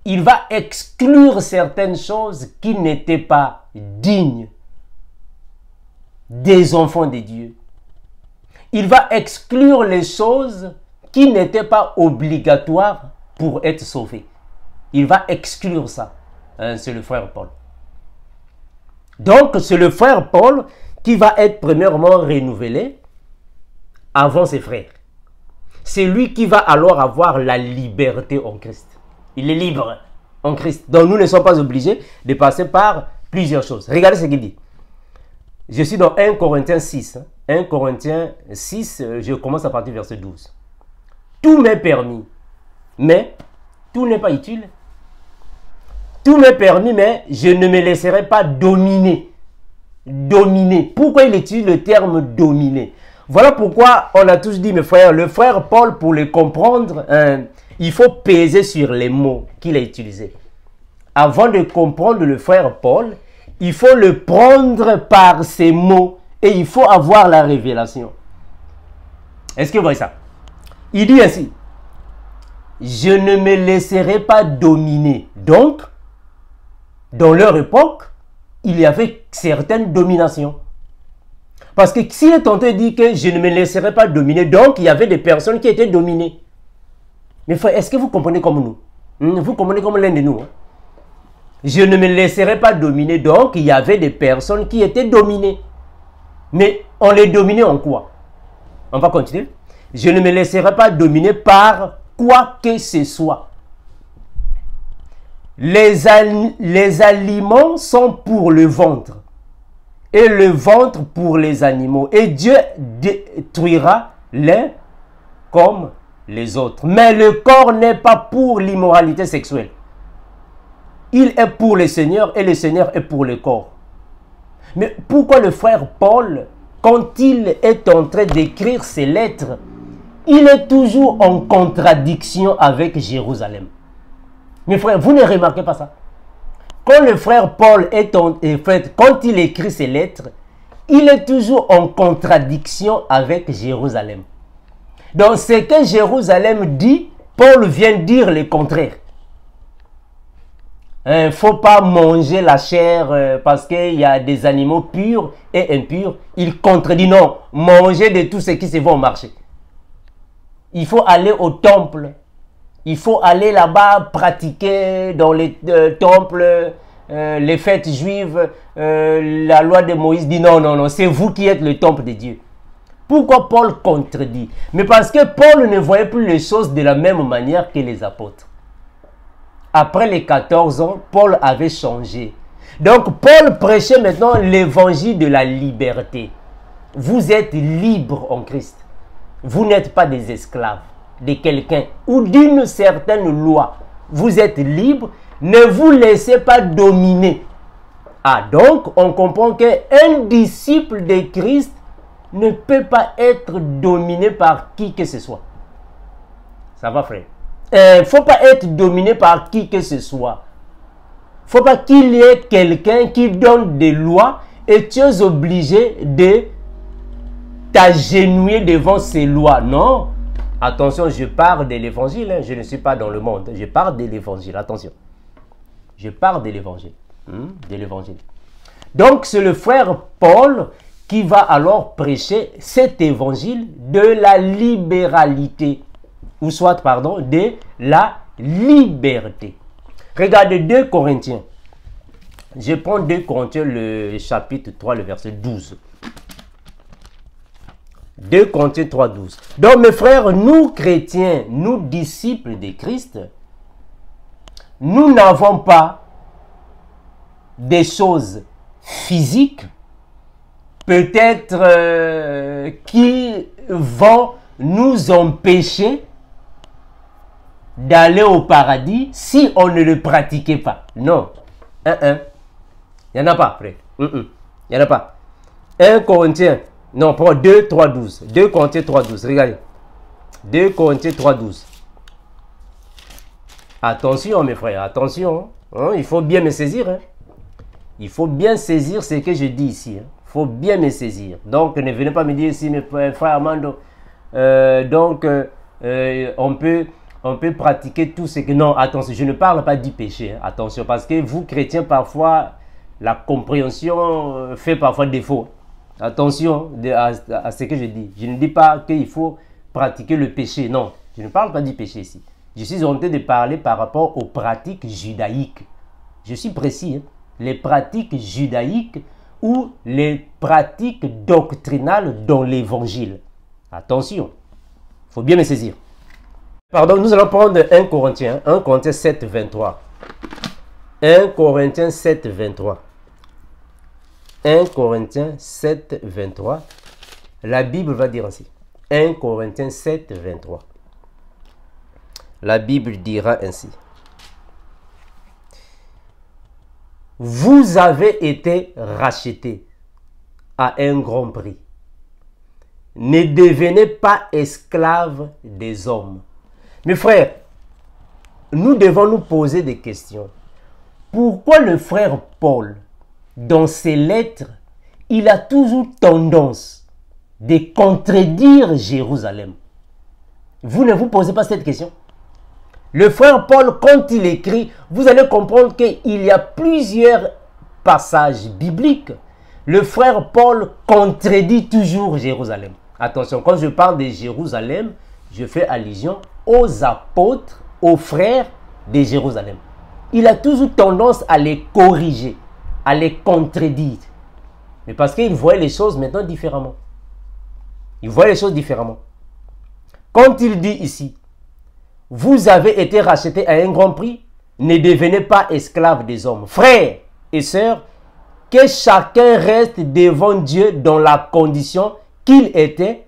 Il va exclure certaines choses qui n'étaient pas dignes des enfants de Dieu. Il va exclure les choses qui n'étaient pas obligatoires pour être sauvés. Il va exclure ça. C'est le frère Paul. Donc, c'est le frère Paul qui va être premièrement renouvelé avant ses frères. C'est lui qui va alors avoir la liberté en Christ. Il est libre en Christ. Donc, nous ne sommes pas obligés de passer par plusieurs choses. Regardez ce qu'il dit. Je suis dans 1 Corinthiens 6. 1 Corinthiens 6, je commence à partir du verset 12. Tout m'est permis, mais tout n'est pas utile. Tout m'est permis, mais je ne me laisserai pas dominer. Dominer. Pourquoi il utilise le terme dominer? Voilà pourquoi on a tous dit, mes frères, le frère Paul, pour le comprendre, il faut peser sur les mots qu'il a utilisés. Avant de comprendre le frère Paul, il faut le prendre par ses mots et il faut avoir la révélation. Est-ce que vous voyez ça? Il dit ainsi, je ne me laisserai pas dominer. Donc, dans leur époque, il y avait certaines dominations. Parce que s'il est tenté de dire que je ne me laisserai pas dominer, donc il y avait des personnes qui étaient dominées. Mais frère, est-ce que vous comprenez comme nous? Vous comprenez comme l'un de nous? Je ne me laisserai pas dominer, donc il y avait des personnes qui étaient dominées. Mais on les dominait en quoi? On va continuer. Je ne me laisserai pas dominer par quoi que ce soit. Les aliments sont pour le ventre et le ventre pour les animaux. Et Dieu détruira l'un comme les autres. Mais le corps n'est pas pour l'immoralité sexuelle. Il est pour le Seigneur et le Seigneur est pour le corps. Mais pourquoi le frère Paul, quand il est en train d'écrire ses lettres, il est toujours en contradiction avec Jérusalem? Mes frères, vous ne remarquez pas ça? Quand le frère Paul quand il écrit ses lettres, il est toujours en contradiction avec Jérusalem. Donc, ce que Jérusalem dit, Paul vient dire le contraire. Il ne faut pas manger la chair parce qu'il y a des animaux purs et impurs. Il contredit, non, manger de tout ce qui se vend au marché. Il faut aller au temple. Il faut aller là-bas pratiquer dans les temples, les fêtes juives. La loi de Moïse dit non, non, non, c'est vous qui êtes le temple de Dieu. Pourquoi Paul contredit? Mais parce que Paul ne voyait plus les choses de la même manière que les apôtres. Après les 14 ans, Paul avait changé. Donc Paul prêchait maintenant l'évangile de la liberté. Vous êtes libres en Christ. Vous n'êtes pas des esclaves de quelqu'un ou d'une certaine loi. Vous êtes libre, ne vous laissez pas dominer. Ah, donc on comprend qu'un disciple de Christ ne peut pas être dominé par qui que ce soit. Ça va, frère? Il ne faut pas être dominé par qui que ce soit. Il ne faut pas qu'il y ait quelqu'un qui donne des lois et tu es obligé de t'agenouiller devant ces lois. Non. Attention, je parle de l'évangile, hein. Je ne suis pas dans le monde. Je parle de l'évangile, attention. Je parle de l'évangile. De l'évangile. Donc, c'est le frère Paul qui va alors prêcher cet évangile de la libéralité. Ou soit, pardon, de la liberté. Regardez 2 Corinthiens. Je prends 2 Corinthiens, le chapitre 3, le verset 12. 2 Corinthiens 3, 12. Donc mes frères, nous chrétiens, nous disciples de Christ, nous n'avons pas des choses physiques, peut-être qui vont nous empêcher d'aller au paradis si on ne le pratiquait pas. Non. Il n'y en a pas, frère. Il n'y en a pas. 1 Corinthiens, non, pas 2, 3, 12. 2 Corinthiens 3, 12. Regardez. 2 Corinthiens 3, 12. Attention, mes frères, attention. Hein, il faut bien me saisir. Hein. Il faut bien saisir ce que je dis ici. Il faut bien me saisir. Donc, ne venez pas me dire ici, mes frères Armando, on peut pratiquer tout ce que... Non, attention, je ne parle pas du péché. Hein, attention, parce que vous, chrétiens, parfois, la compréhension fait parfois défaut. Attention à ce que je dis. Je ne dis pas qu'il faut pratiquer le péché. Non, je ne parle pas du péché ici. Je suis en train de parler par rapport aux pratiques judaïques. Je suis précis. Hein. Les pratiques judaïques ou les pratiques doctrinales dans l'évangile. Attention, il faut bien me saisir. Pardon, nous allons prendre 1 Corinthiens 7, 23. 1 Corinthiens 7, 23. 1 Corinthiens 7, 23. La Bible va dire ainsi. 1 Corinthiens 7, 23. La Bible dira ainsi. Vous avez été rachetés à un grand prix. Ne devenez pas esclaves des hommes. Mes frères, nous devons nous poser des questions. Pourquoi le frère Paul, dans ses lettres, il a toujours tendance de contredire Jérusalem? Vous ne vous posez pas cette question? Le frère Paul, quand il écrit, vous allez comprendre qu'il y a plusieurs passages bibliques. Le frère Paul contredit toujours Jérusalem. Attention, quand je parle de Jérusalem, je fais allusion aux apôtres, aux frères de Jérusalem. Il a toujours tendance à les corriger, à les contredire. Mais parce qu'il voit les choses maintenant différemment. Il voit les choses différemment. Quand il dit ici, vous avez été rachetés à un grand prix, ne devenez pas esclaves des hommes. Frères et sœurs, que chacun reste devant Dieu dans la condition qu'il était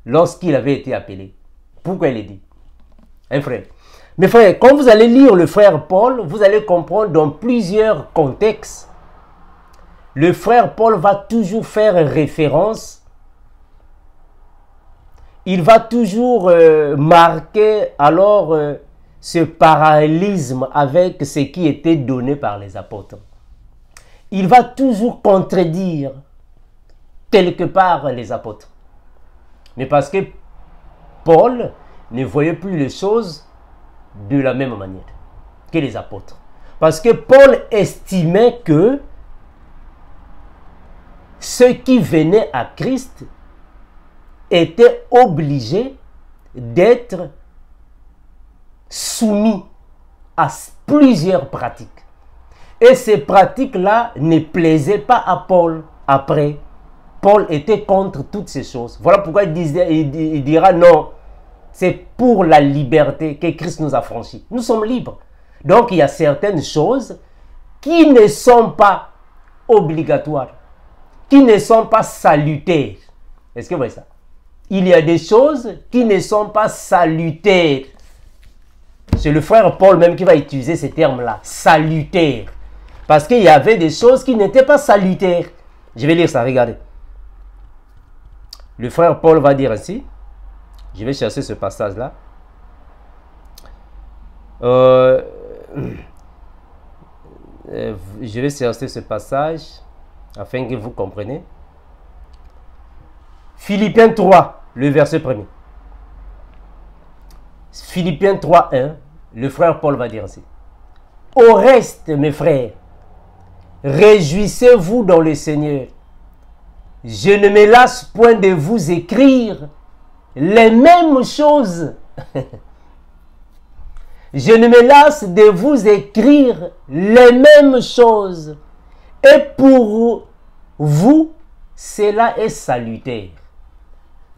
lorsqu'il avait été appelé. Pourquoi il est dit? Hein, frère? Mes frères, quand vous allez lire le frère Paul, vous allez comprendre dans plusieurs contextes. Le frère Paul va toujours faire référence. Il va toujours marquer alors ce parallélisme avec ce qui était donné par les apôtres. Il va toujours contredire quelque part les apôtres. Mais parce que Paul ne voyait plus les choses de la même manière que les apôtres. Parce que Paul estimait que ceux qui venaient à Christ étaient obligés d'être soumis à plusieurs pratiques. Et ces pratiques-là ne plaisaient pas à Paul. Après, Paul était contre toutes ces choses. Voilà pourquoi il dira non, c'est pour la liberté que Christ nous a franchis. Nous sommes libres. Donc il y a certaines choses qui ne sont pas obligatoires, qui ne sont pas salutaires. Est-ce que vous voyez ça? Il y a des choses qui ne sont pas salutaires. C'est le frère Paul même qui va utiliser ces termes-là, salutaires. Parce qu'il y avait des choses qui n'étaient pas salutaires. Je vais lire ça, regardez. Le frère Paul va dire ainsi. Je vais chercher ce passage-là. Je vais chercher ce passage afin que vous compreniez. Philippiens 3, le verset 1er. Philippiens 3, 1, le frère Paul va dire ainsi. Au reste, mes frères, réjouissez-vous dans le Seigneur. Je ne me lasse point de vous écrire les mêmes choses. Je ne me lasse de vous écrire les mêmes choses. Et pour vous, cela est salutaire.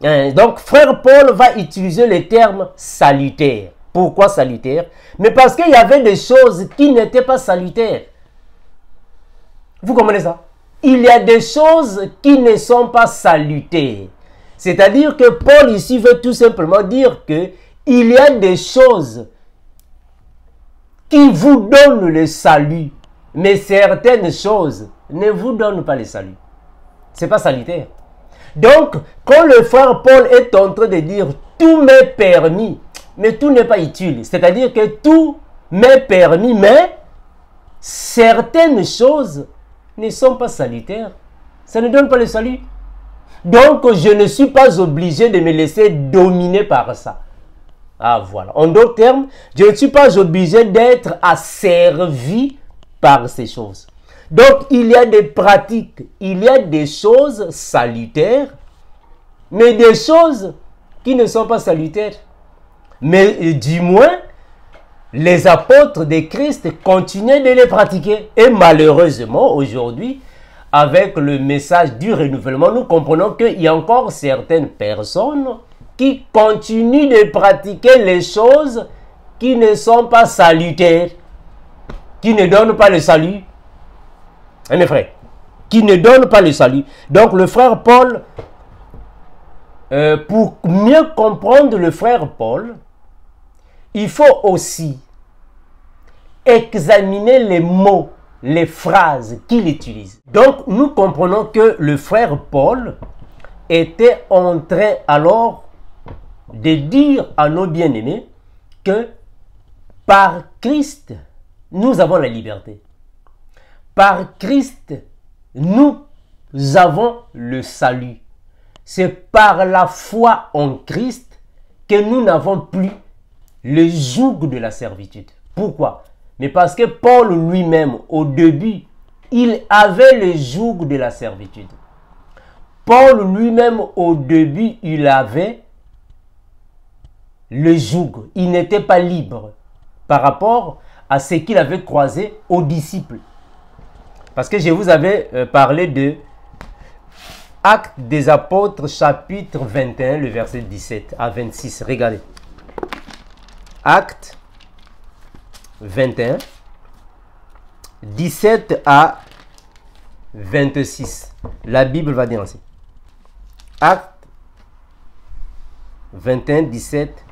Donc, frère Paul va utiliser le terme salutaire. Pourquoi salutaire? Mais parce qu'il y avait des choses qui n'étaient pas salutaires. Vous comprenez ça? Il y a des choses qui ne sont pas salutaires. C'est-à-dire que Paul ici veut tout simplement dire que il y a des choses qui vous donnent le salut, mais certaines choses ne vous donnent pas le salut. Ce n'est pas salutaire. Donc, quand le frère Paul est en train de dire tout m'est permis, mais tout n'est pas utile. C'est-à-dire que tout m'est permis, mais certaines choses ne sont pas salutaires. Ça ne donne pas le salut. Donc, je ne suis pas obligé de me laisser dominer par ça. Ah, voilà. En d'autres termes, je ne suis pas obligé d'être asservi par ces choses. Donc, il y a des pratiques, il y a des choses salutaires, mais des choses qui ne sont pas salutaires. Mais du moins, les apôtres de Christ continuaient de les pratiquer. Et malheureusement, aujourd'hui, avec le message du renouvellement, nous comprenons qu'il y a encore certaines personnes qui continuent de pratiquer les choses qui ne sont pas salutaires, qui ne donnent pas le salut. Hein, mes frères, qui ne donnent pas le salut. Donc le frère Paul, pour mieux comprendre le frère Paul, il faut aussi examiner les mots, les phrases qu'il utilise. Donc nous comprenons que le frère Paul était en train alors de dire à nos bien-aimés que par Christ, nous avons la liberté. Par Christ, nous avons le salut. C'est par la foi en Christ que nous n'avons plus le joug de la servitude. Pourquoi? Mais parce que Paul lui-même, au début, il avait le joug de la servitude. Paul lui-même, au début, il avait le joug. Il n'était pas libre par rapport à ce qu'il avait croisé aux disciples. Parce que je vous avais parlé de Actes des Apôtres, chapitre 21, le verset 17 à 26. Regardez. Actes 21, 17 à 26. La Bible va dire ainsi. Actes 21, 17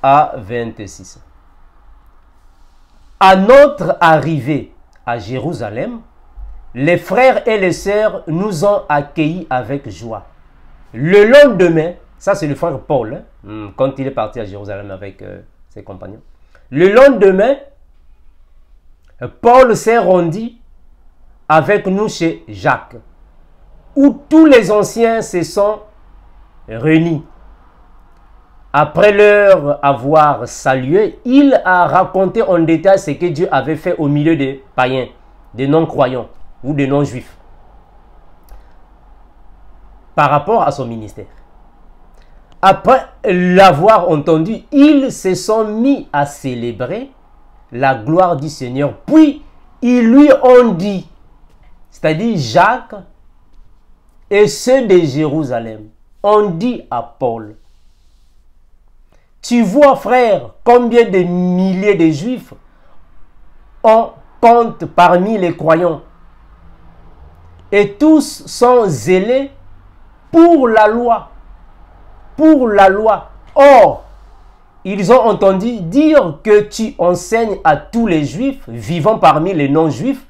à 26. À notre arrivée à Jérusalem, les frères et les sœurs nous ont accueillis avec joie. Le lendemain, ça c'est le frère Paul, hein, quand il est parti à Jérusalem avec ses compagnons. Le lendemain, Paul s'est rendu avec nous chez Jacques, où tous les anciens se sont réunis. Après leur avoir salué, il a raconté en détail ce que Dieu avait fait au milieu des païens, des non-croyants ou des non-juifs, par rapport à son ministère. Après l'avoir entendu, ils se sont mis à célébrer la gloire du Seigneur. Puis, ils lui ont dit, c'est-à-dire Jacques et ceux de Jérusalem, ont dit à Paul, tu vois, frère, combien de milliers de Juifs on compte parmi les croyants. Et tous sont zélés pour la loi. Pour la loi. Or, ils ont entendu dire que tu enseignes à tous les Juifs vivant parmi les non-Juifs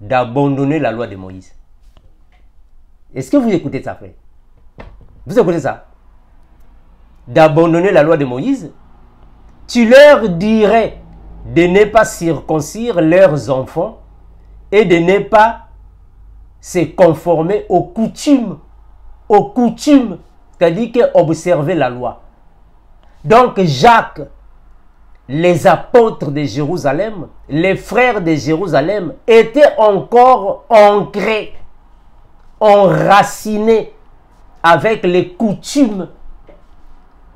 d'abandonner la loi de Moïse. Est-ce que vous écoutez ça, frère? Vous écoutez ça? D'abandonner la loi de Moïse, tu leur dirais de ne pas circoncire leurs enfants et de ne pas se conformer aux coutumes, c'est-à-dire qu'observer la loi. Donc Jacques, les apôtres de Jérusalem, les frères de Jérusalem étaient encore ancrés, enracinés avec les coutumes,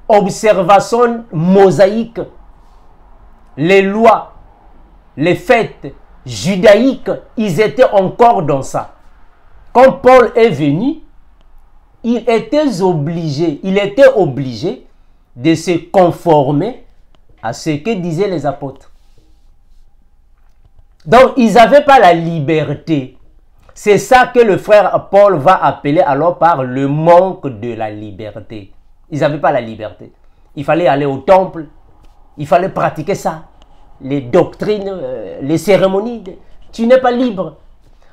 observations mosaïques, les lois, les fêtes judaïques, ils étaient encore dans ça. Quand Paul est venu, il était obligé de se conformer à ce que disaient les apôtres. Donc, ils n'avaient pas la liberté. C'est ça que le frère Paul va appeler alors par le manque de la liberté. Ils n'avaient pas la liberté. Il fallait aller au temple, il fallait pratiquer ça. Les doctrines, les cérémonies, tu n'es pas libre.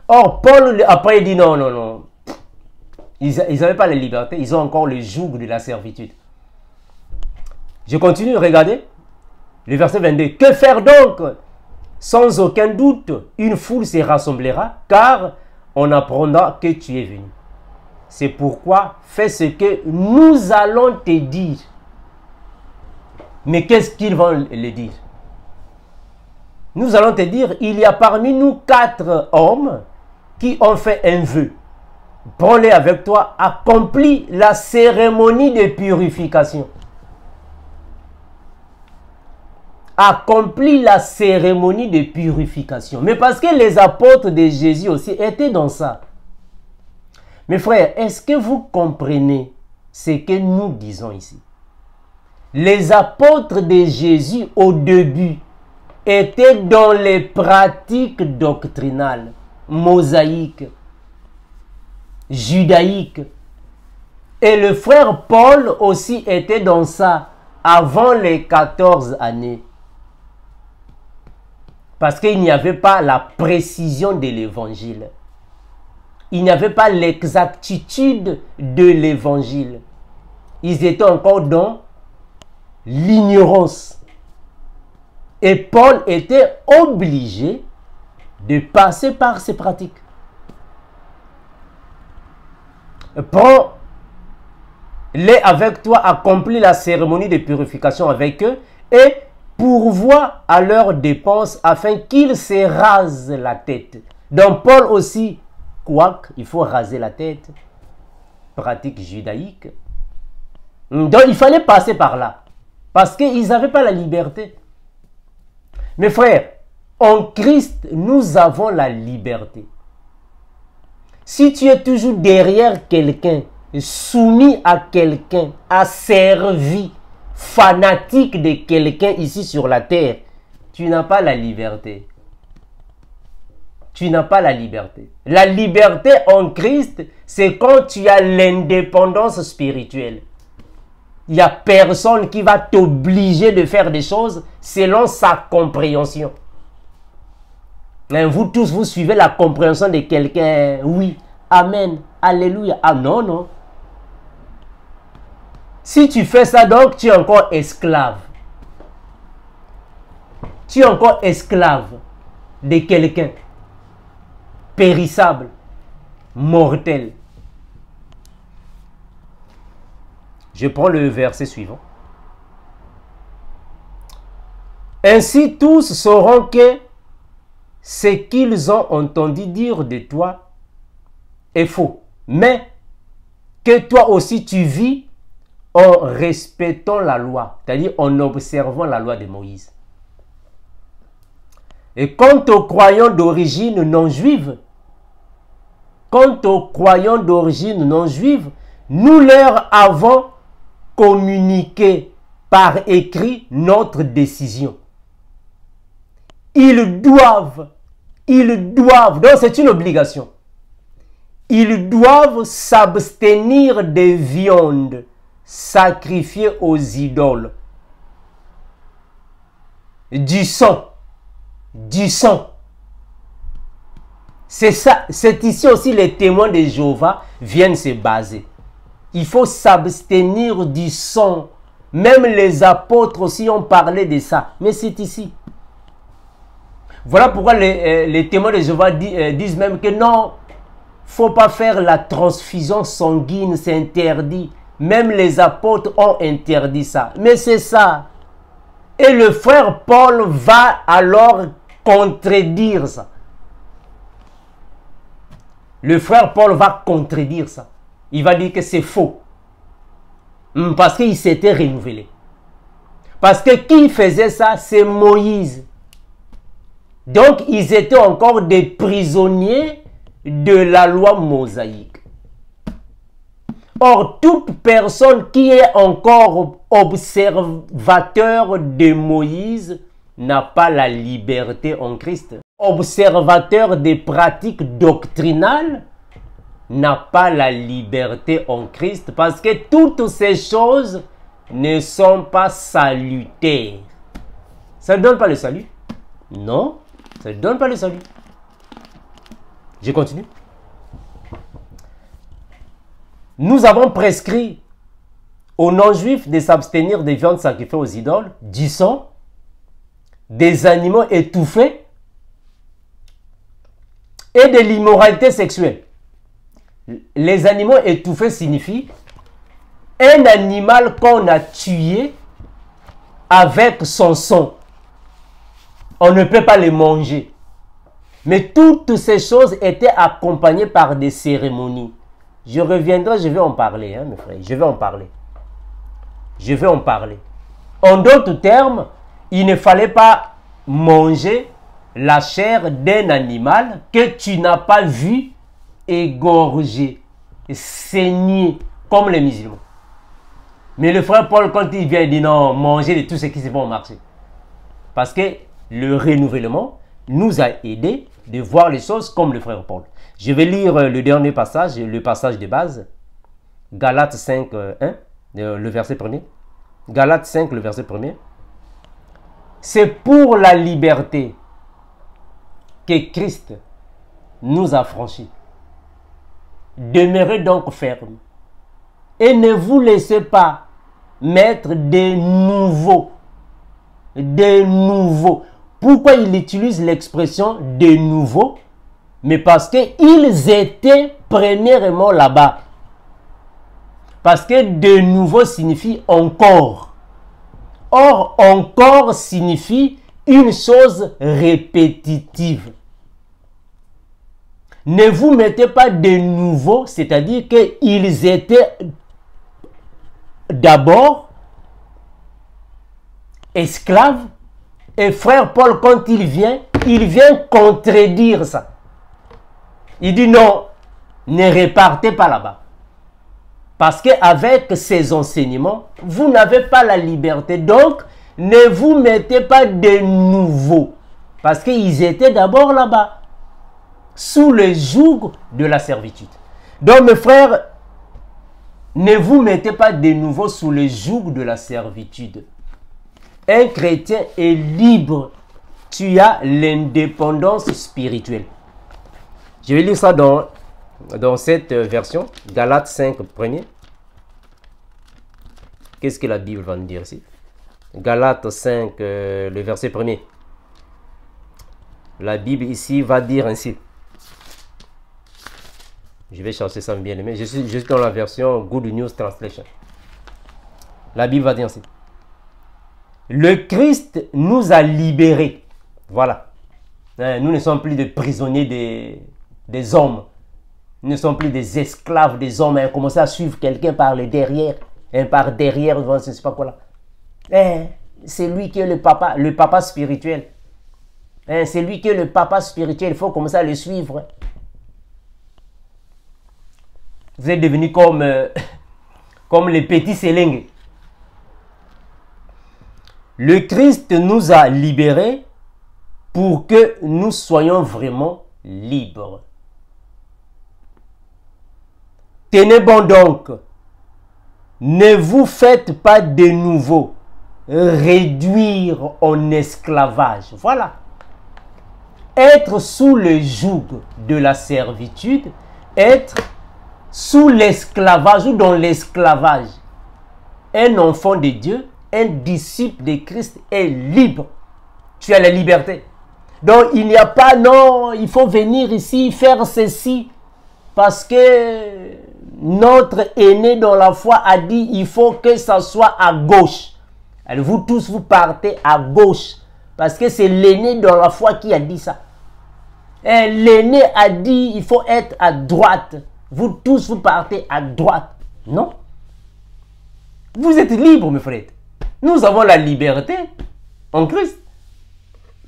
Or, Paul, après, il dit non, non, non. Ils n'avaient pas la liberté, ils ont encore le joug de la servitude. Je continue, regardez. Le verset 22. Que faire donc? Sans aucun doute, une foule se rassemblera, car on apprendra que tu es venu. C'est pourquoi fais ce que nous allons te dire. Mais qu'est-ce qu'ils vont le dire? Nous allons te dire, il y a parmi nous 4 hommes qui ont fait un vœu. Prends-les avec toi, accomplis la cérémonie de purification. Accomplis la cérémonie de purification. Mais parce que les apôtres de Jésus aussi étaient dans ça. Mes frères, est-ce que vous comprenez ce que nous disons ici? Les apôtres de Jésus au début étaient dans les pratiques doctrinales, mosaïques, judaïques. Et le frère Paul aussi était dans ça avant les 14 années. Parce qu'il n'y avait pas la précision de l'évangile. Il n'y avait pas l'exactitude de l'évangile. Ils étaient encore dans l'ignorance. Et Paul était obligé de passer par ces pratiques. Prends-les avec toi, accomplis la cérémonie de purification avec eux et pourvois à leurs dépenses afin qu'ils se rasent la tête. Donc Paul aussi, quoique, il faut raser la tête, pratique judaïque. Donc il fallait passer par là, parce qu'ils n'avaient pas la liberté. Mes frères, en Christ, nous avons la liberté. Si tu es toujours derrière quelqu'un, soumis à quelqu'un, asservi, fanatique de quelqu'un ici sur la terre, tu n'as pas la liberté. Tu n'as pas la liberté. La liberté en Christ, c'est quand tu as l'indépendance spirituelle. Il n'y a personne qui va t'obliger de faire des choses selon sa compréhension. Mais vous tous, vous suivez la compréhension de quelqu'un. Oui, amen, alléluia. Ah non, non. Si tu fais ça, donc tu es encore esclave. Tu es encore esclave de quelqu'un. Périssable, mortel. Je prends le verset suivant. Ainsi tous sauront que ce qu'ils ont entendu dire de toi est faux, mais que toi aussi tu vis en respectant la loi, c'est-à-dire en observant la loi de Moïse. Et quant aux croyants d'origine non juive, nous leur avons communiqué par écrit notre décision. Ils doivent, donc c'est une obligation. Ils doivent s'abstenir des viandes sacrifiées aux idoles, du sang. C'est ça, c'est ici aussi les témoins de Jéhovah viennent se baser. Il faut s'abstenir du sang. Même les apôtres aussi ont parlé de ça. Mais c'est ici. Voilà pourquoi les témoins de Jéhovah disent même que non, il ne faut pas faire la transfusion sanguine, c'est interdit. Même les apôtres ont interdit ça. Mais c'est ça. Et le frère Paul va alors contredire ça. Le frère Paul va contredire ça. Il va dire que c'est faux. Parce qu'il s'était renouvelé. Parce que qui faisait ça, c'est Moïse. Donc, ils étaient encore des prisonniers de la loi mosaïque. Or, toute personne qui est encore observateur de Moïse n'a pas la liberté en Christ. Observateur des pratiques doctrinales n'a pas la liberté en Christ parce que toutes ces choses ne sont pas salutaires. Ça ne donne pas le salut? Non, ça ne donne pas le salut. Je continue. Nous avons prescrit aux non-juifs de s'abstenir des viandes sacrifiées aux idoles, du sang, des animaux étouffés et de l'immoralité sexuelle. Les animaux étouffés signifient un animal qu'on a tué avec son sang. On ne peut pas les manger. Mais toutes ces choses étaient accompagnées par des cérémonies. Je reviendrai, je vais en parler, hein, mes frères. Je vais en parler. Je vais en parler. En d'autres termes, il ne fallait pas manger la chair d'un animal que tu n'as pas vu égorger, saigner, comme les musulmans. Mais le frère Paul, quand il vient, il dit non, manger de tout ce qui se fait au marché. Parce que le renouvellement nous a aidés de voir les choses comme le frère Paul. Je vais lire le dernier passage, le passage de base. Galates 5, 1, le verset 1er. Galates 5, le verset 1er. C'est pour la liberté que Christ nous a franchis. Demeurez donc fermes et ne vous laissez pas mettre de nouveaux. De nouveaux. Pourquoi il utilise l'expression de nouveau? Mais parce qu'ils étaient premièrement là-bas. Parce que de nouveau signifie encore. Or, encore signifie une chose répétitive. Ne vous mettez pas de nouveau, c'est-à-dire qu'ils étaient d'abord esclaves. Et frère Paul, quand il vient contredire ça. Il dit non, ne repartez pas là-bas. Parce qu'avec ces enseignements, vous n'avez pas la liberté. Donc, ne vous mettez pas de nouveau. Parce qu'ils étaient d'abord là-bas, sous le joug de la servitude. Donc, mes frères, ne vous mettez pas de nouveau sous le joug de la servitude. Un chrétien est libre. Tu as l'indépendance spirituelle. Je vais lire ça dans cette version, Galates 5, premier. Qu'est-ce que la Bible va nous dire ici? Galates 5, le verset premier. La Bible ici va dire ainsi. Je vais chercher ça bien aimé. Je suis dans la version Good News Translation. La Bible va dire ainsi. Le Christ nous a libérés. Voilà. Nous ne sommes plus des prisonniers des hommes. Nous ne sommes plus des esclaves des hommes. Commencer à suivre quelqu'un par le derrière. Par derrière, je ne sais pas quoi là. C'est lui qui est le papa spirituel. C'est lui qui est le papa spirituel. Il faut commencer à le suivre. Vous êtes devenus comme les petits sélingues. Le Christ nous a libérés pour que nous soyons vraiment libres. Tenez bon donc, ne vous faites pas de nouveau réduire en esclavage. Voilà. Être sous le joug de la servitude, être sous l'esclavage ou dans l'esclavage. Un enfant de Dieu, un disciple de Christ est libre. Tu as la liberté. Donc il n'y a pas, non, il faut venir ici faire ceci. Parce que notre aîné dans la foi a dit, il faut que ça soit à gauche. Alors vous tous, vous partez à gauche. Parce que c'est l'aîné dans la foi qui a dit ça. L'aîné a dit, il faut être à droite. Vous tous, vous partez à droite. Non. Vous êtes libres, mes frères. Nous avons la liberté en Christ.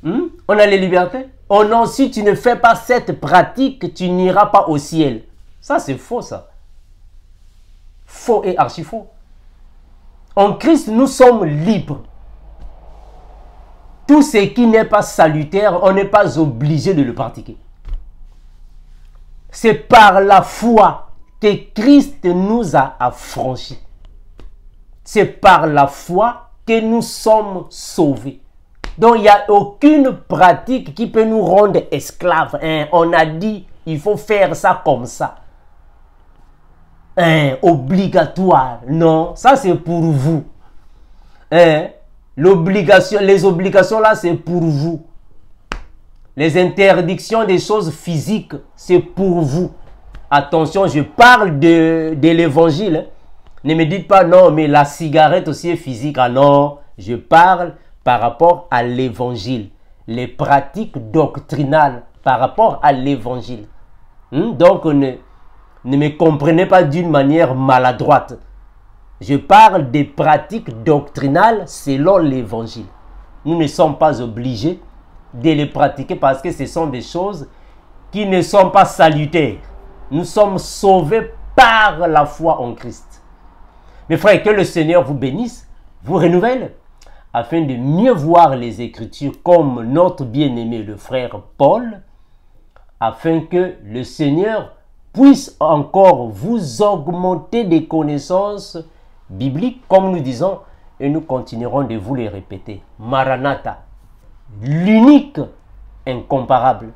On a les libertés. Oh non, si tu ne fais pas cette pratique, tu n'iras pas au ciel. Ça, c'est faux, ça. faux et archi faux. En Christ, nous sommes libres. Tout ce qui n'est pas salutaire, on n'est pas obligé de le pratiquer. C'est par la foi que Christ nous a affranchis. C'est par la foi que nous sommes sauvés. Donc, il n'y a aucune pratique qui peut nous rendre esclaves. On a dit, il faut faire ça comme ça. Obligatoire. Non, ça c'est pour vous. Les obligations là, c'est pour vous. Les interdictions des choses physiques, c'est pour vous. Attention, je parle de l'évangile. Ne me dites pas non, mais la cigarette aussi est physique. Ah non, je parle par rapport à l'évangile. Les pratiques doctrinales par rapport à l'évangile. Donc, ne me comprenez pas d'une manière maladroite. Je parle des pratiques doctrinales selon l'évangile. Nous ne sommes pas obligés de les pratiquer parce que ce sont des choses qui ne sont pas salutaires. Nous sommes sauvés par la foi en Christ. Mes frères, que le Seigneur vous bénisse, vous renouvelle, afin de mieux voir les Écritures comme notre bien-aimé le frère Paul, afin que le Seigneur puisse encore vous augmenter des connaissances bibliques, comme nous disons, et nous continuerons de vous les répéter. Maranatha, l'unique incomparable,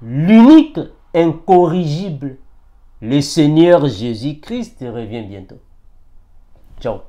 l'unique incorrigible, le Seigneur Jésus-Christ revient bientôt. Ciao.